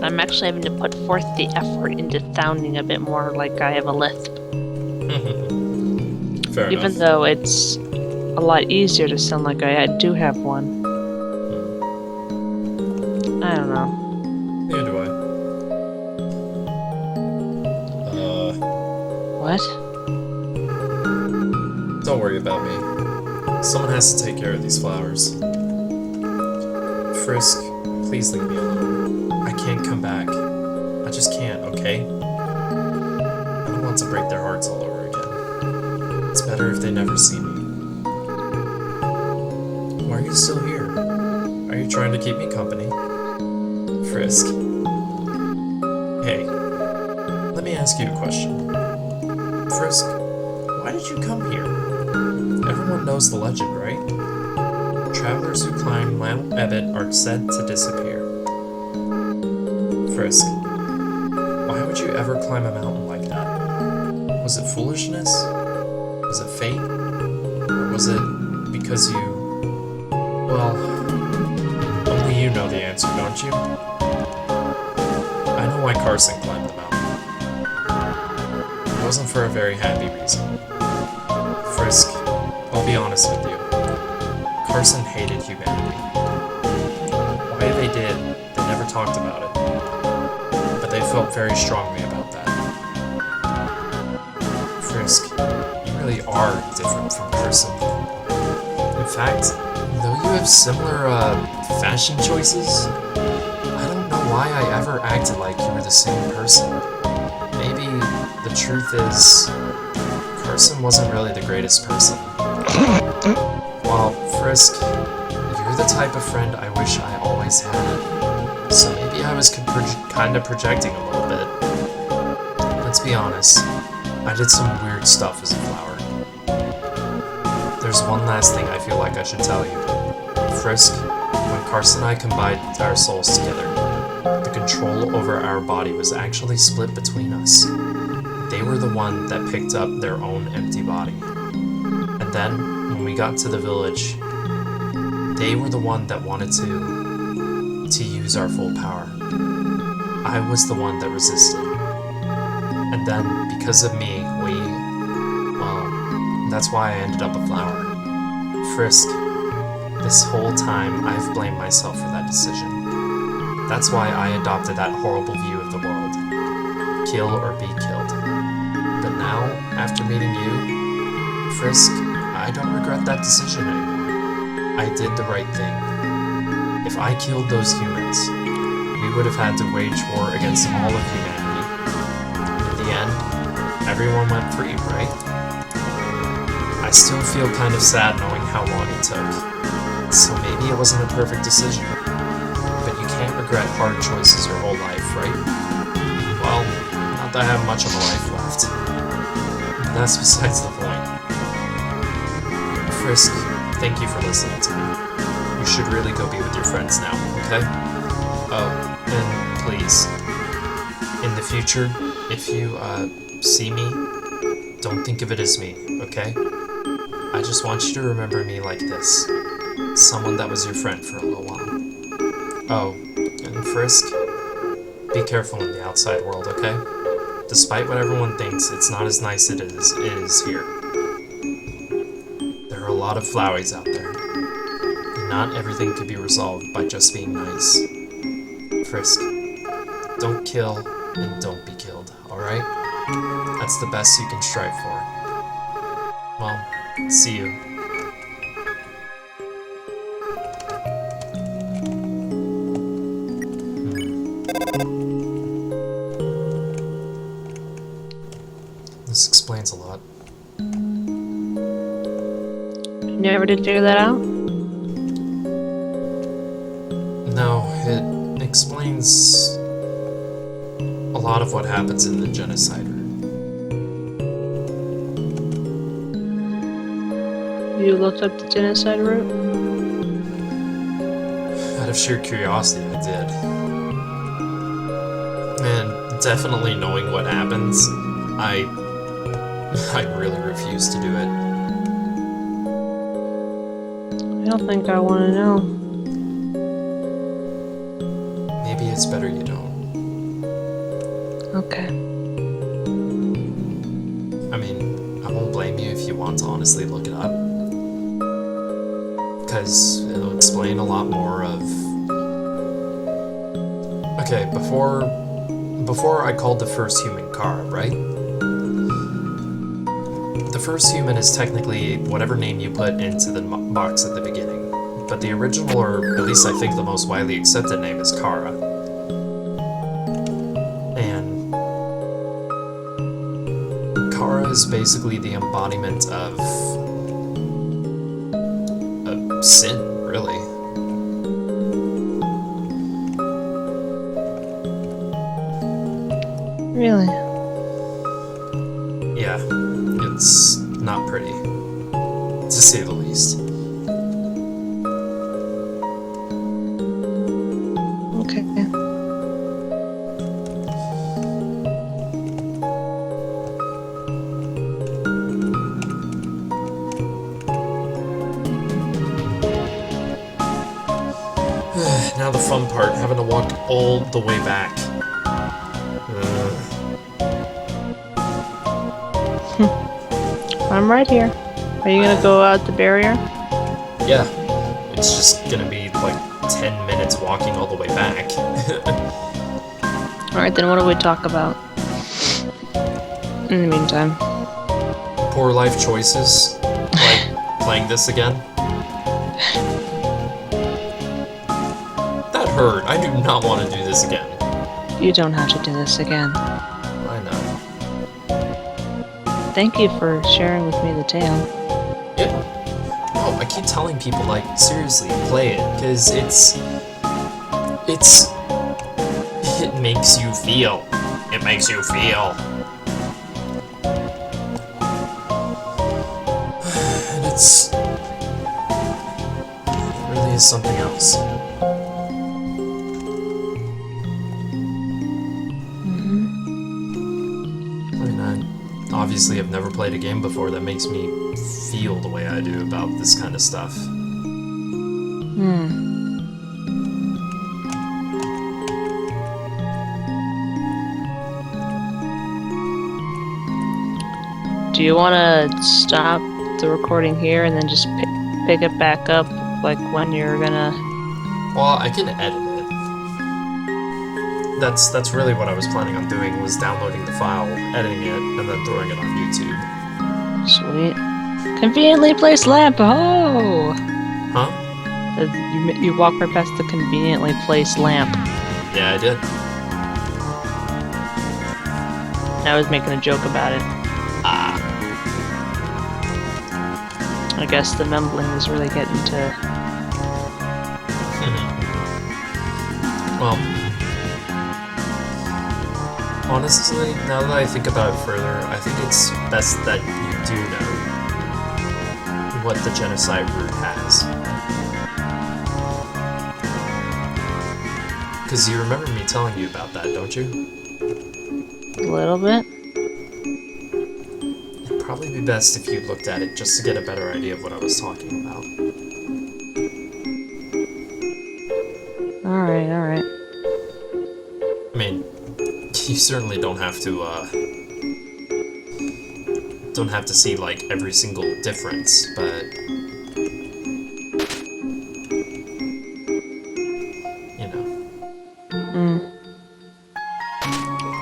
I'm actually having to put forth the effort into sounding a bit more like I have a lisp. Fair enough. Even though it's a lot easier to sound like I do have one. I don't know. Neither do I. What? Don't worry about me. Someone has to take care of these flowers. Frisk, please leave me alone. I can't come back. I just can't, okay? I don't want to break their hearts all over again. It's better if they never see me. Why are you still here? Are you trying to keep me company? Frisk. Hey, let me ask you a question. Frisk, why did you come here? Everyone knows the legend, right? Travelers who climb Mount Ebbet are said to disappear. Frisk, why would you ever climb a mountain like that? Was it foolishness? Was it fate? Or was it because you... Well, only you know the answer, don't you? I know why Carson climbed the mountain. it wasn't for a very happy reason. Frisk, I'll be honest with you. Carson hated humanity. Why they did, they never talked about it. But they felt very strongly about that. Frisk, you really are different from Carson. In fact, though you have similar, fashion choices, I don't know why I ever acted like you were the same person. Maybe the truth is, Carson wasn't really the greatest person. Well, Frisk, you're the type of friend I wish I always had. So maybe I was kind of projecting a little bit. Let's be honest, I did some weird stuff as a flower. There's one last thing I feel like I should tell you. Frisk, when Carson and I combined our souls together, the control over our body was actually split between us. They were the one that picked up their own empty body. And then, when we got to the village, they were the one that wanted to use our full power. I was the one that resisted. And then, because of me, that's why I ended up a flower. Frisk, this whole time I've blamed myself for that decision. That's why I adopted that horrible view of the world. Kill or be killed. But now, after meeting you, Frisk, I don't regret that decision anymore. I did the right thing. If I killed those humans, we would have had to wage war against all of humanity. In the end, everyone went free, right? I still feel kind of sad knowing how long it took. So maybe it wasn't a perfect decision. But you can't regret hard choices your whole life, right? Well, not that I have much of a life left. But that's besides the point. Frisk, thank you for listening to me. You should really go be with your friends now, okay? Oh, and please, in the future, if you, see me, don't think of it as me, okay? I just want you to remember me like this. Someone that was your friend for a little while. Oh, and Frisk, be careful in the outside world, okay? Despite what everyone thinks, it's not as nice as it is here. There are a lot of flowies out there. And not everything can be resolved by just being nice. Frisk, don't kill and don't be killed, alright? That's the best you can strive for. Well, see you. This explains a lot. You never did figure that out? No, it explains a lot of what happens in the genocide route. You looked up the genocide route? Out of sheer curiosity, I did. And definitely knowing what happens, I really refuse to do it. I don't think I want to know. Maybe it's better you don't. Okay. I mean, I won't blame you if you want to honestly look it up. Because it'll explain a lot more of... Okay, before I called the first human Kara, right? The first human is technically whatever name you put into the box at the beginning. But the original, or at least I think the most widely accepted name is Kara. And Kara is basically the embodiment of sin, really. Really? Yeah, it's not pretty, to say the least. Okay. Now the fun part, having to walk all the way back. I'm right here. Are you gonna go out the barrier? Yeah. It's just gonna be like 10 minutes walking all the way back. Alright, then what do we talk about? In the meantime. Poor life choices. Like playing this again. That hurt. I do not want to do this again. You don't have to do this again. I know. Thank you for sharing with me the tale. Yeah. Oh, I keep telling people, like, seriously, play it, because it makes you feel. It makes you feel. And it really is something else. I mean, I obviously have never played a game before that makes me feel the way I do about this kind of stuff. Do you want to stop the recording here and then just pick it back up, like when you're gonna... Well, I can edit it. That's really what I was planning on doing, was downloading the file, editing it, and then throwing it on YouTube. Sweet. Conveniently placed lamp, oh! Huh? You walk right past the conveniently placed lamp. Yeah, I did. I was making a joke about it. I guess the mumbling is really getting to... Well, honestly, now that I think about it further, I think it's best that you do know what the genocide route has. Because you remember me telling you about that, don't you? A little bit. It'd probably be best if you looked at it just to get a better idea of what I was talking about. Alright. I mean, you certainly don't have to see, like, every single difference, but... you know.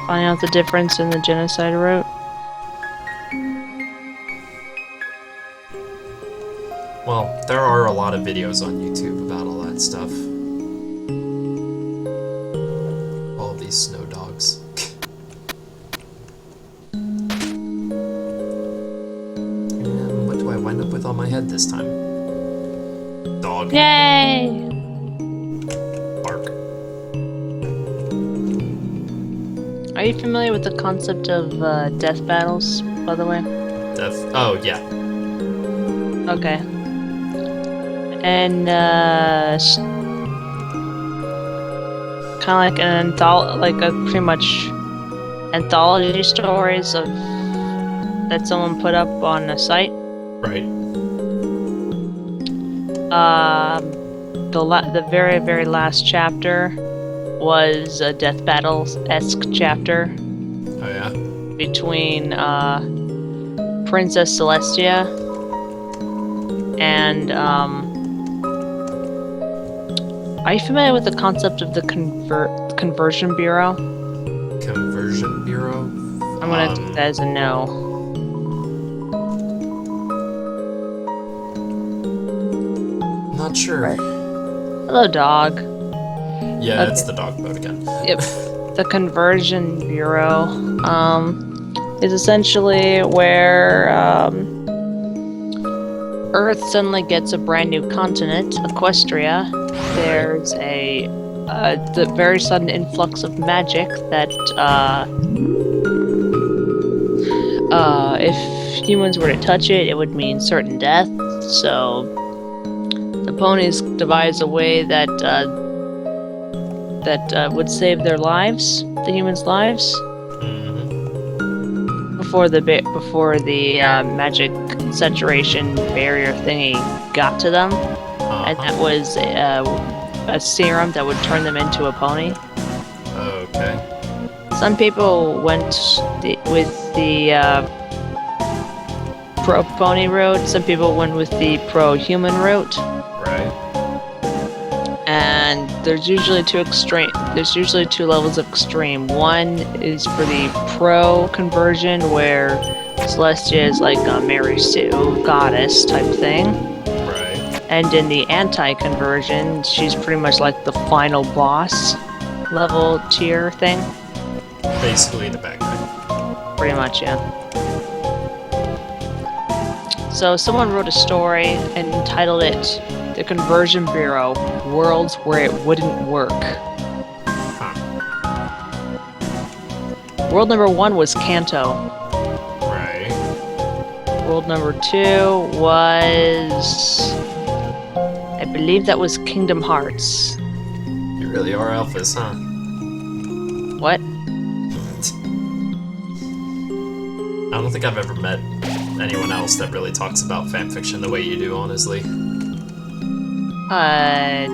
Find out the difference in the genocide route. Well, there are a lot of videos on YouTube about all that stuff. All of these snow dogs. And what do I wind up with on my head this time? Dog. Yay! Bark. Are you familiar with the concept of death battles, by the way? Death. Oh, yeah. Okay. And kind of like an pretty much anthology stories of that someone put up on a site. Right. The very, very last chapter was a death battle-esque chapter Oh, yeah? between Princess Celestia and are you familiar with the concept of the Conversion Bureau? Conversion Bureau? I'm gonna take that as a no. Not sure. Hello, dog. Yeah, Okay. it's the dog boat again. Yep. The Conversion Bureau is essentially where Earth suddenly gets a brand new continent, Equestria. There's the very sudden influx of magic that if humans were to touch it, it would mean certain death. So the ponies devise a way that would save their lives, the humans' lives, before the magic saturation barrier thingy got to them, and that was a serum that would turn them into a pony. Okay. Some people went with the pro-pony route. Some people went with the pro-human route. Right. And there's usually two levels of extreme. One is for the pro conversion, where Celestia is like a Mary Sue goddess type thing. Right. And in the anti-conversion, she's pretty much like the final boss level tier thing. Basically the bad guy. Pretty much, yeah. So someone wrote a story and entitled it The Conversion Bureau, Worlds Where It Wouldn't Work. Huh. World number 1 was Kanto. Right. World number 2 was... I believe that was Kingdom Hearts. You really are alphas, huh? What? I don't think I've ever met anyone else that really talks about fanfiction the way you do, honestly. What?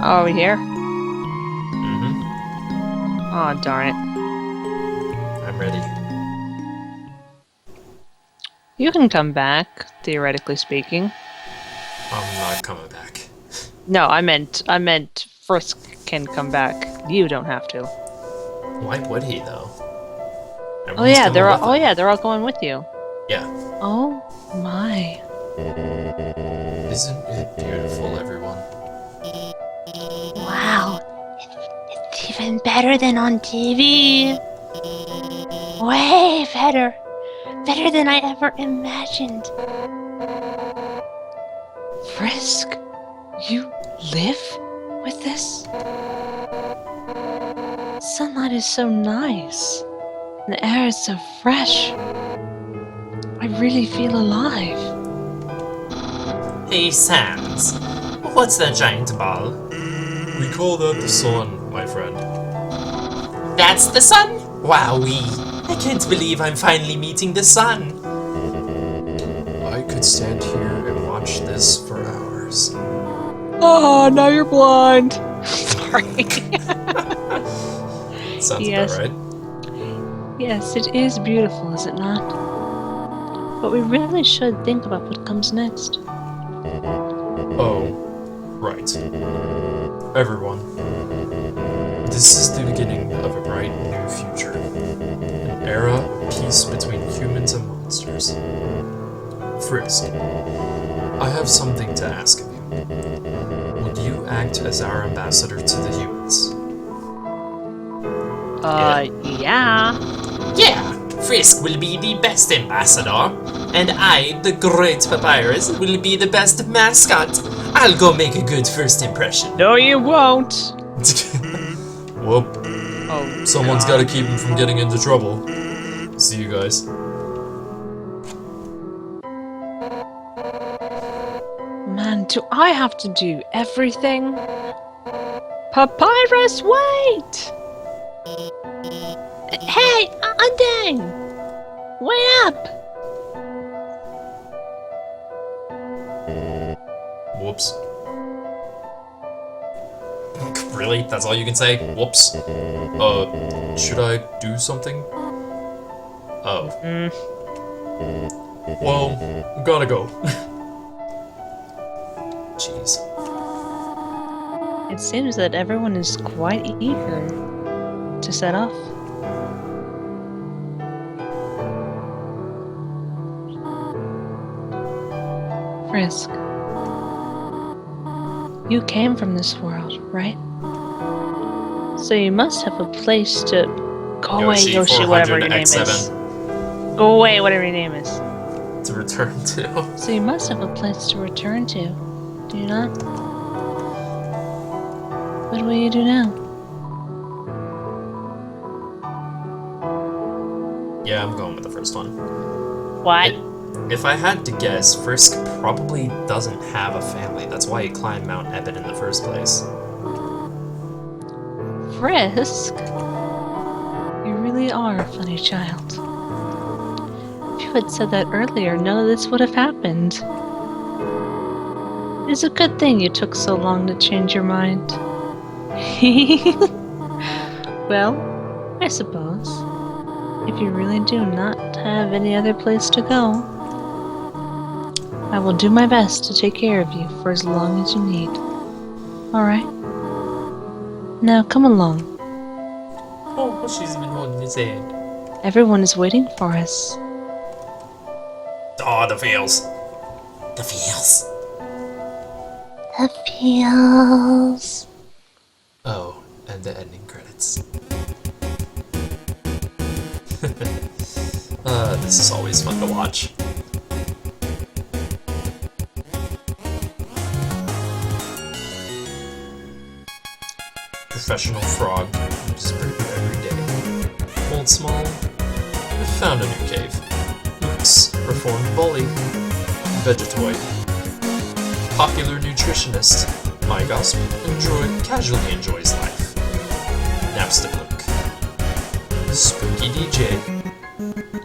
Oh, are we here? Mm-hmm. Oh, darn it. I'm ready. You can come back, theoretically speaking. I'm not coming back. No, I meant Frisk can come back. You don't have to. Why would he, though? Oh yeah, they're all, all. they're all going with you. Yeah. Oh my. Isn't it beautiful, everyone? Wow. It's even better than on TV. Way better. Better than I ever imagined. Frisk, you live with this? Sunlight is so nice. And the air is so fresh. I really feel alive. Hey, Sans. What's that giant ball? We call that the sun, my friend. That's the sun? Wowee. I can't believe I'm finally meeting the sun. I could stand here and watch this for hours. Oh, now you're blind. Sorry. Sounds Yes. about right. Yes, it is beautiful, is it not? But we really should think about what comes next. Oh, right. Everyone, this is the beginning of a bright new future. An era of peace between humans and monsters. Frisk, I have something to ask of you. Would you act as our ambassador to the humans? Yeah. Yeah, Frisk will be the best ambassador, and I, the great Papyrus, will be the best mascot. I'll go make a good first impression. No, you won't. Whoop. Oh, Someone's gotta keep him from getting into trouble. See you guys. Man, do I have to do everything? Papyrus, wait! Hey, Undang! Wait up! Whoops. Really? That's all you can say? Whoops. Should I do something? Oh. Well, gotta go. Jeez. It seems that everyone is quite eager to set off. Frisk, you came from this world, right? So you must have a place to... Go away, Yoshi, whatever your name is. X7 Go away, whatever your name is. to return to. So you must have a place to return to, do you not? What will you do now? Yeah, I'm going with the first one. What? If I had to guess, Frisk probably doesn't have a family. That's why he climbed Mount Ebon in the first place. Frisk? You really are a funny child. If you had said that earlier, none of this would have happened. It's a good thing you took so long to change your mind. Well, I suppose. if you really do not have any other place to go, I will do my best to take care of you for as long as you need. Alright? Now come along. Oh, she's been holding his hand. Everyone is waiting for us. Oh, the feels. The feels. The feels. Oh, and the ending credits. This is always fun to watch. Professional frog, just brew every day. Old small, found a new cave. Oops, reformed bully. Vegetoid. Popular nutritionist. My gospel casually enjoys life. Napstick. Spooky DJ.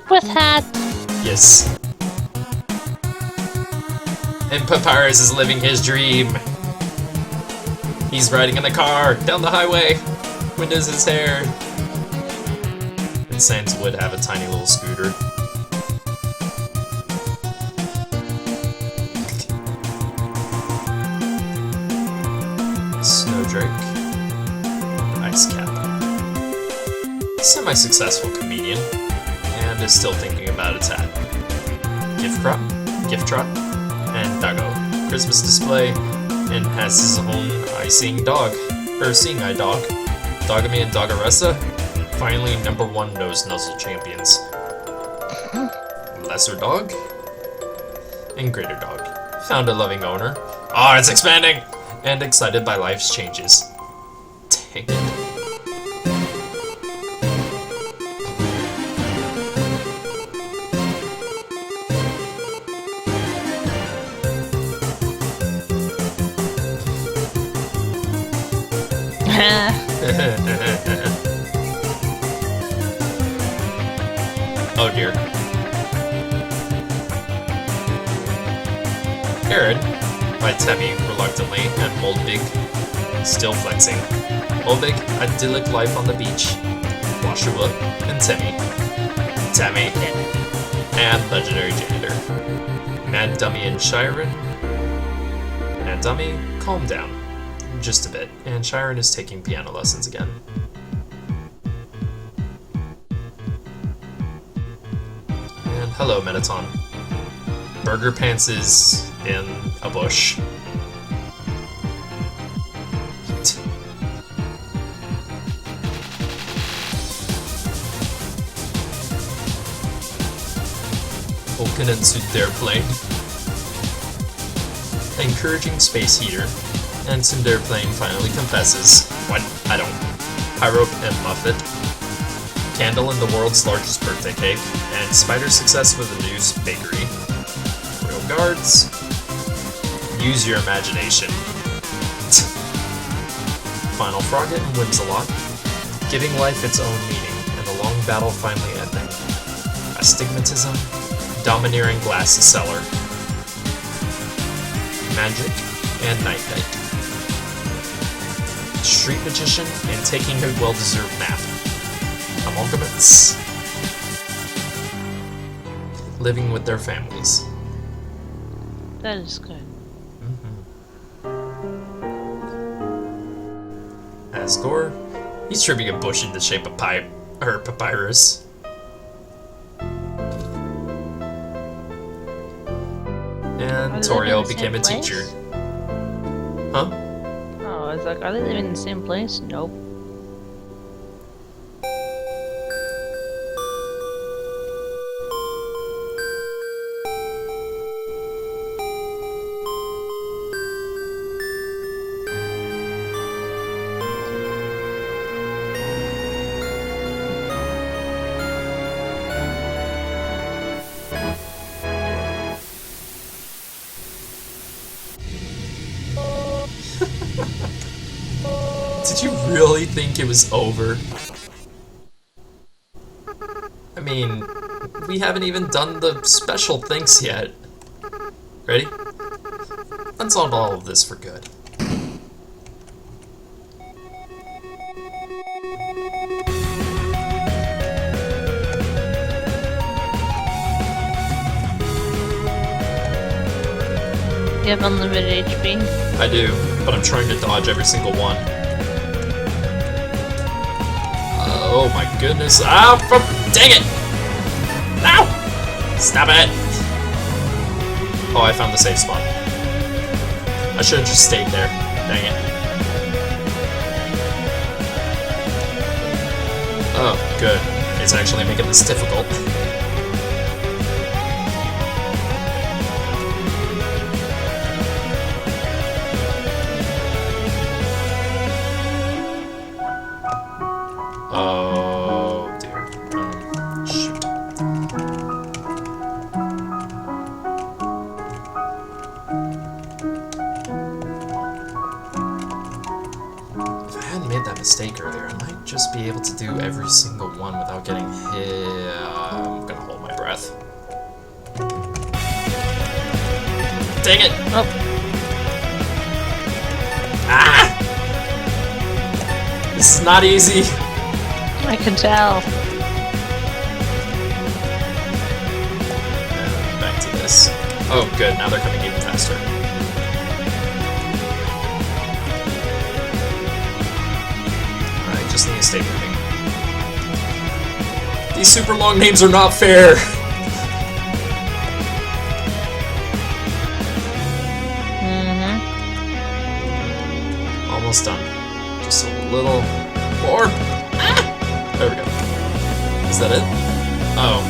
With hat. Yes. And Papyrus is living his dream. He's riding in the car down the highway. Windows his hair. And Sans would have a tiny little scooter. Snowdrake. Ice Cap. Semi-successful comedian. And is still thinking about its hat. Gift Trot, and Doggo. Christmas display, and has his own seeing eye dog. Dogamy and Doggeressa, finally #1 nose nuzzle champions. Lesser dog, and greater dog. Found a loving owner. Ah, it's expanding! And excited by life's changes. Dang it. Oh dear. Aaron, by Temmie reluctantly, and Moldvig still flexing. Moldvig, idyllic life on the beach. Washua and Temmie, and legendary janitor. Mad Dummy and Shiren. Mad Dummy, calm down. Just a bit, and Shiren is taking piano lessons again. And hello, Mettaton. Burger Pants is in a bush. Vulcan and Sunderplane. Encouraging space heater. And Sunderplane finally confesses. What? I don't. Pyrope and Muffet. Candle in the world's largest birthday cake. And Spider's success with a new bakery. Royal Guards. Use your imagination. Final Frogget and Whimsalot. Giving life its own meaning, and the long battle finally ending. Astigmatism. Domineering glass cellar. Magic and Night Knight. Street Magician, and taking a well-deserved nap. Amalgamates. Living with their families. That is good. Asgore, he's trimming a bush in the shape of papyrus. And Are they Toriel living in the became a same teacher. place? Huh? Oh, I was like, are they living in the same place? Nope. Did you really think it was over? I mean, we haven't even done the special things yet. Ready? Let's end all of this for good. You have unlimited HP. I do, but I'm trying to dodge every single one. Oh my goodness. Ah, dang it! No! Stop it! Oh, I found the safe spot. I should have just stayed there. Dang it. Oh, good. It's actually making this difficult. Oh dear. Shoot. If I hadn't made that mistake earlier, I might just be able to do every single one without getting hit. I'm gonna hold my breath. Dang it! Oh, Ah! This is not easy. I can tell. And back to this. Oh, good. Now they're coming even faster. Alright, just need to stay moving. These super long names are not fair. Almost done. Just a little more. Ah! There we go. Is that it? Oh.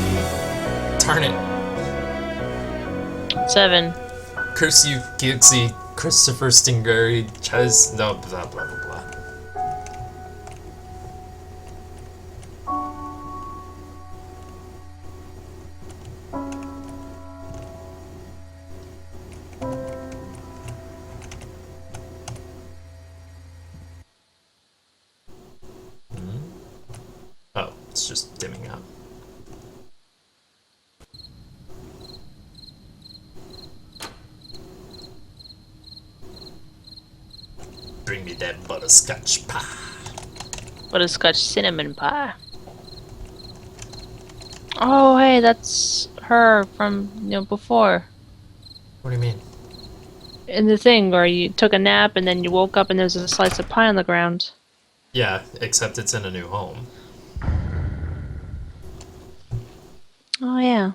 Darn it. 7. Curse you, Gixie, Christopher Stingray, Chaz, no, blah, blah, blah, blah. Oh, it's just dimming out. Bring me that butterscotch pie. Butterscotch cinnamon pie. Oh, hey, that's her from, before. What do you mean? In the thing where you took a nap and then you woke up and there's a slice of pie on the ground. Yeah, except it's in a new home. Oh, yeah.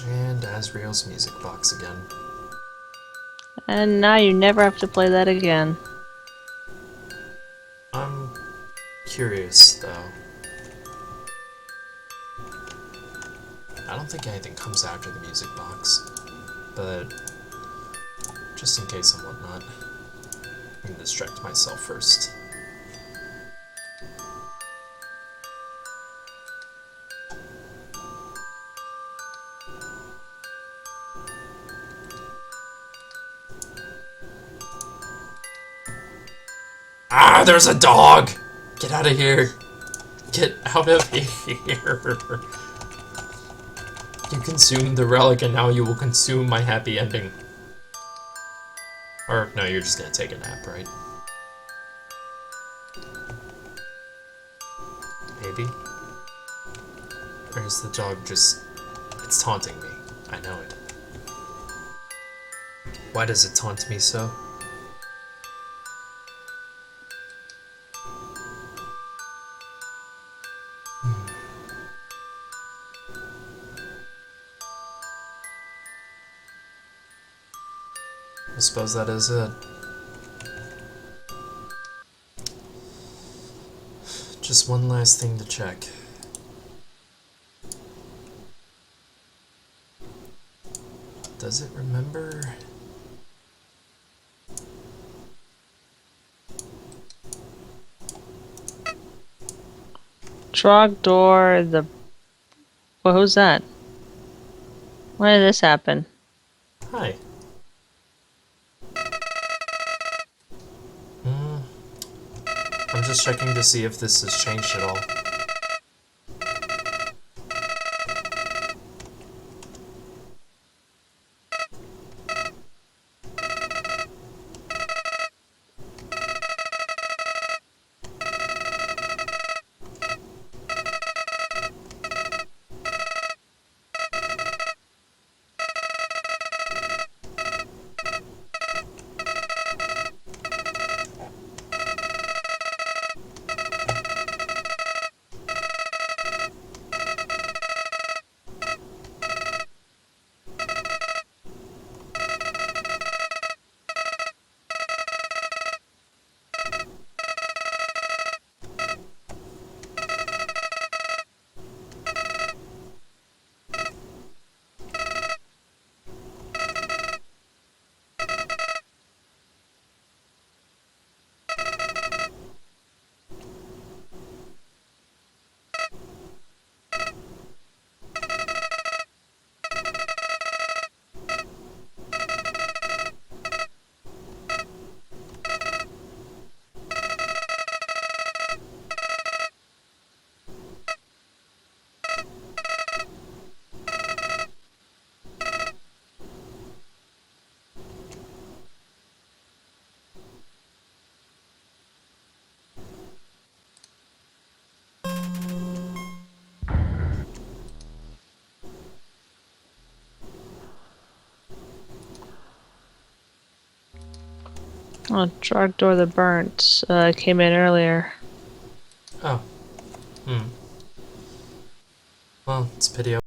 And Asriel's music box again. And now you never have to play that again. I'm curious, though. I don't think anything comes after the music box, but just in case and whatnot, I can distract myself first. Ah, there's a dog! Get out of here! Get out of here! You consumed the relic and now you will consume my happy ending. Or, no, you're just gonna take a nap, right? Maybe? Or is the dog just... It's taunting me. I know it. Why does it taunt me so? I suppose that is it. Just one last thing to check. Does it remember? Trogdor, the... Well, who's that? When did this happen? Hi. I'm just checking to see if this has changed at all. Oh, Trogdor the Burnt came in earlier. Oh. Well, it's a pity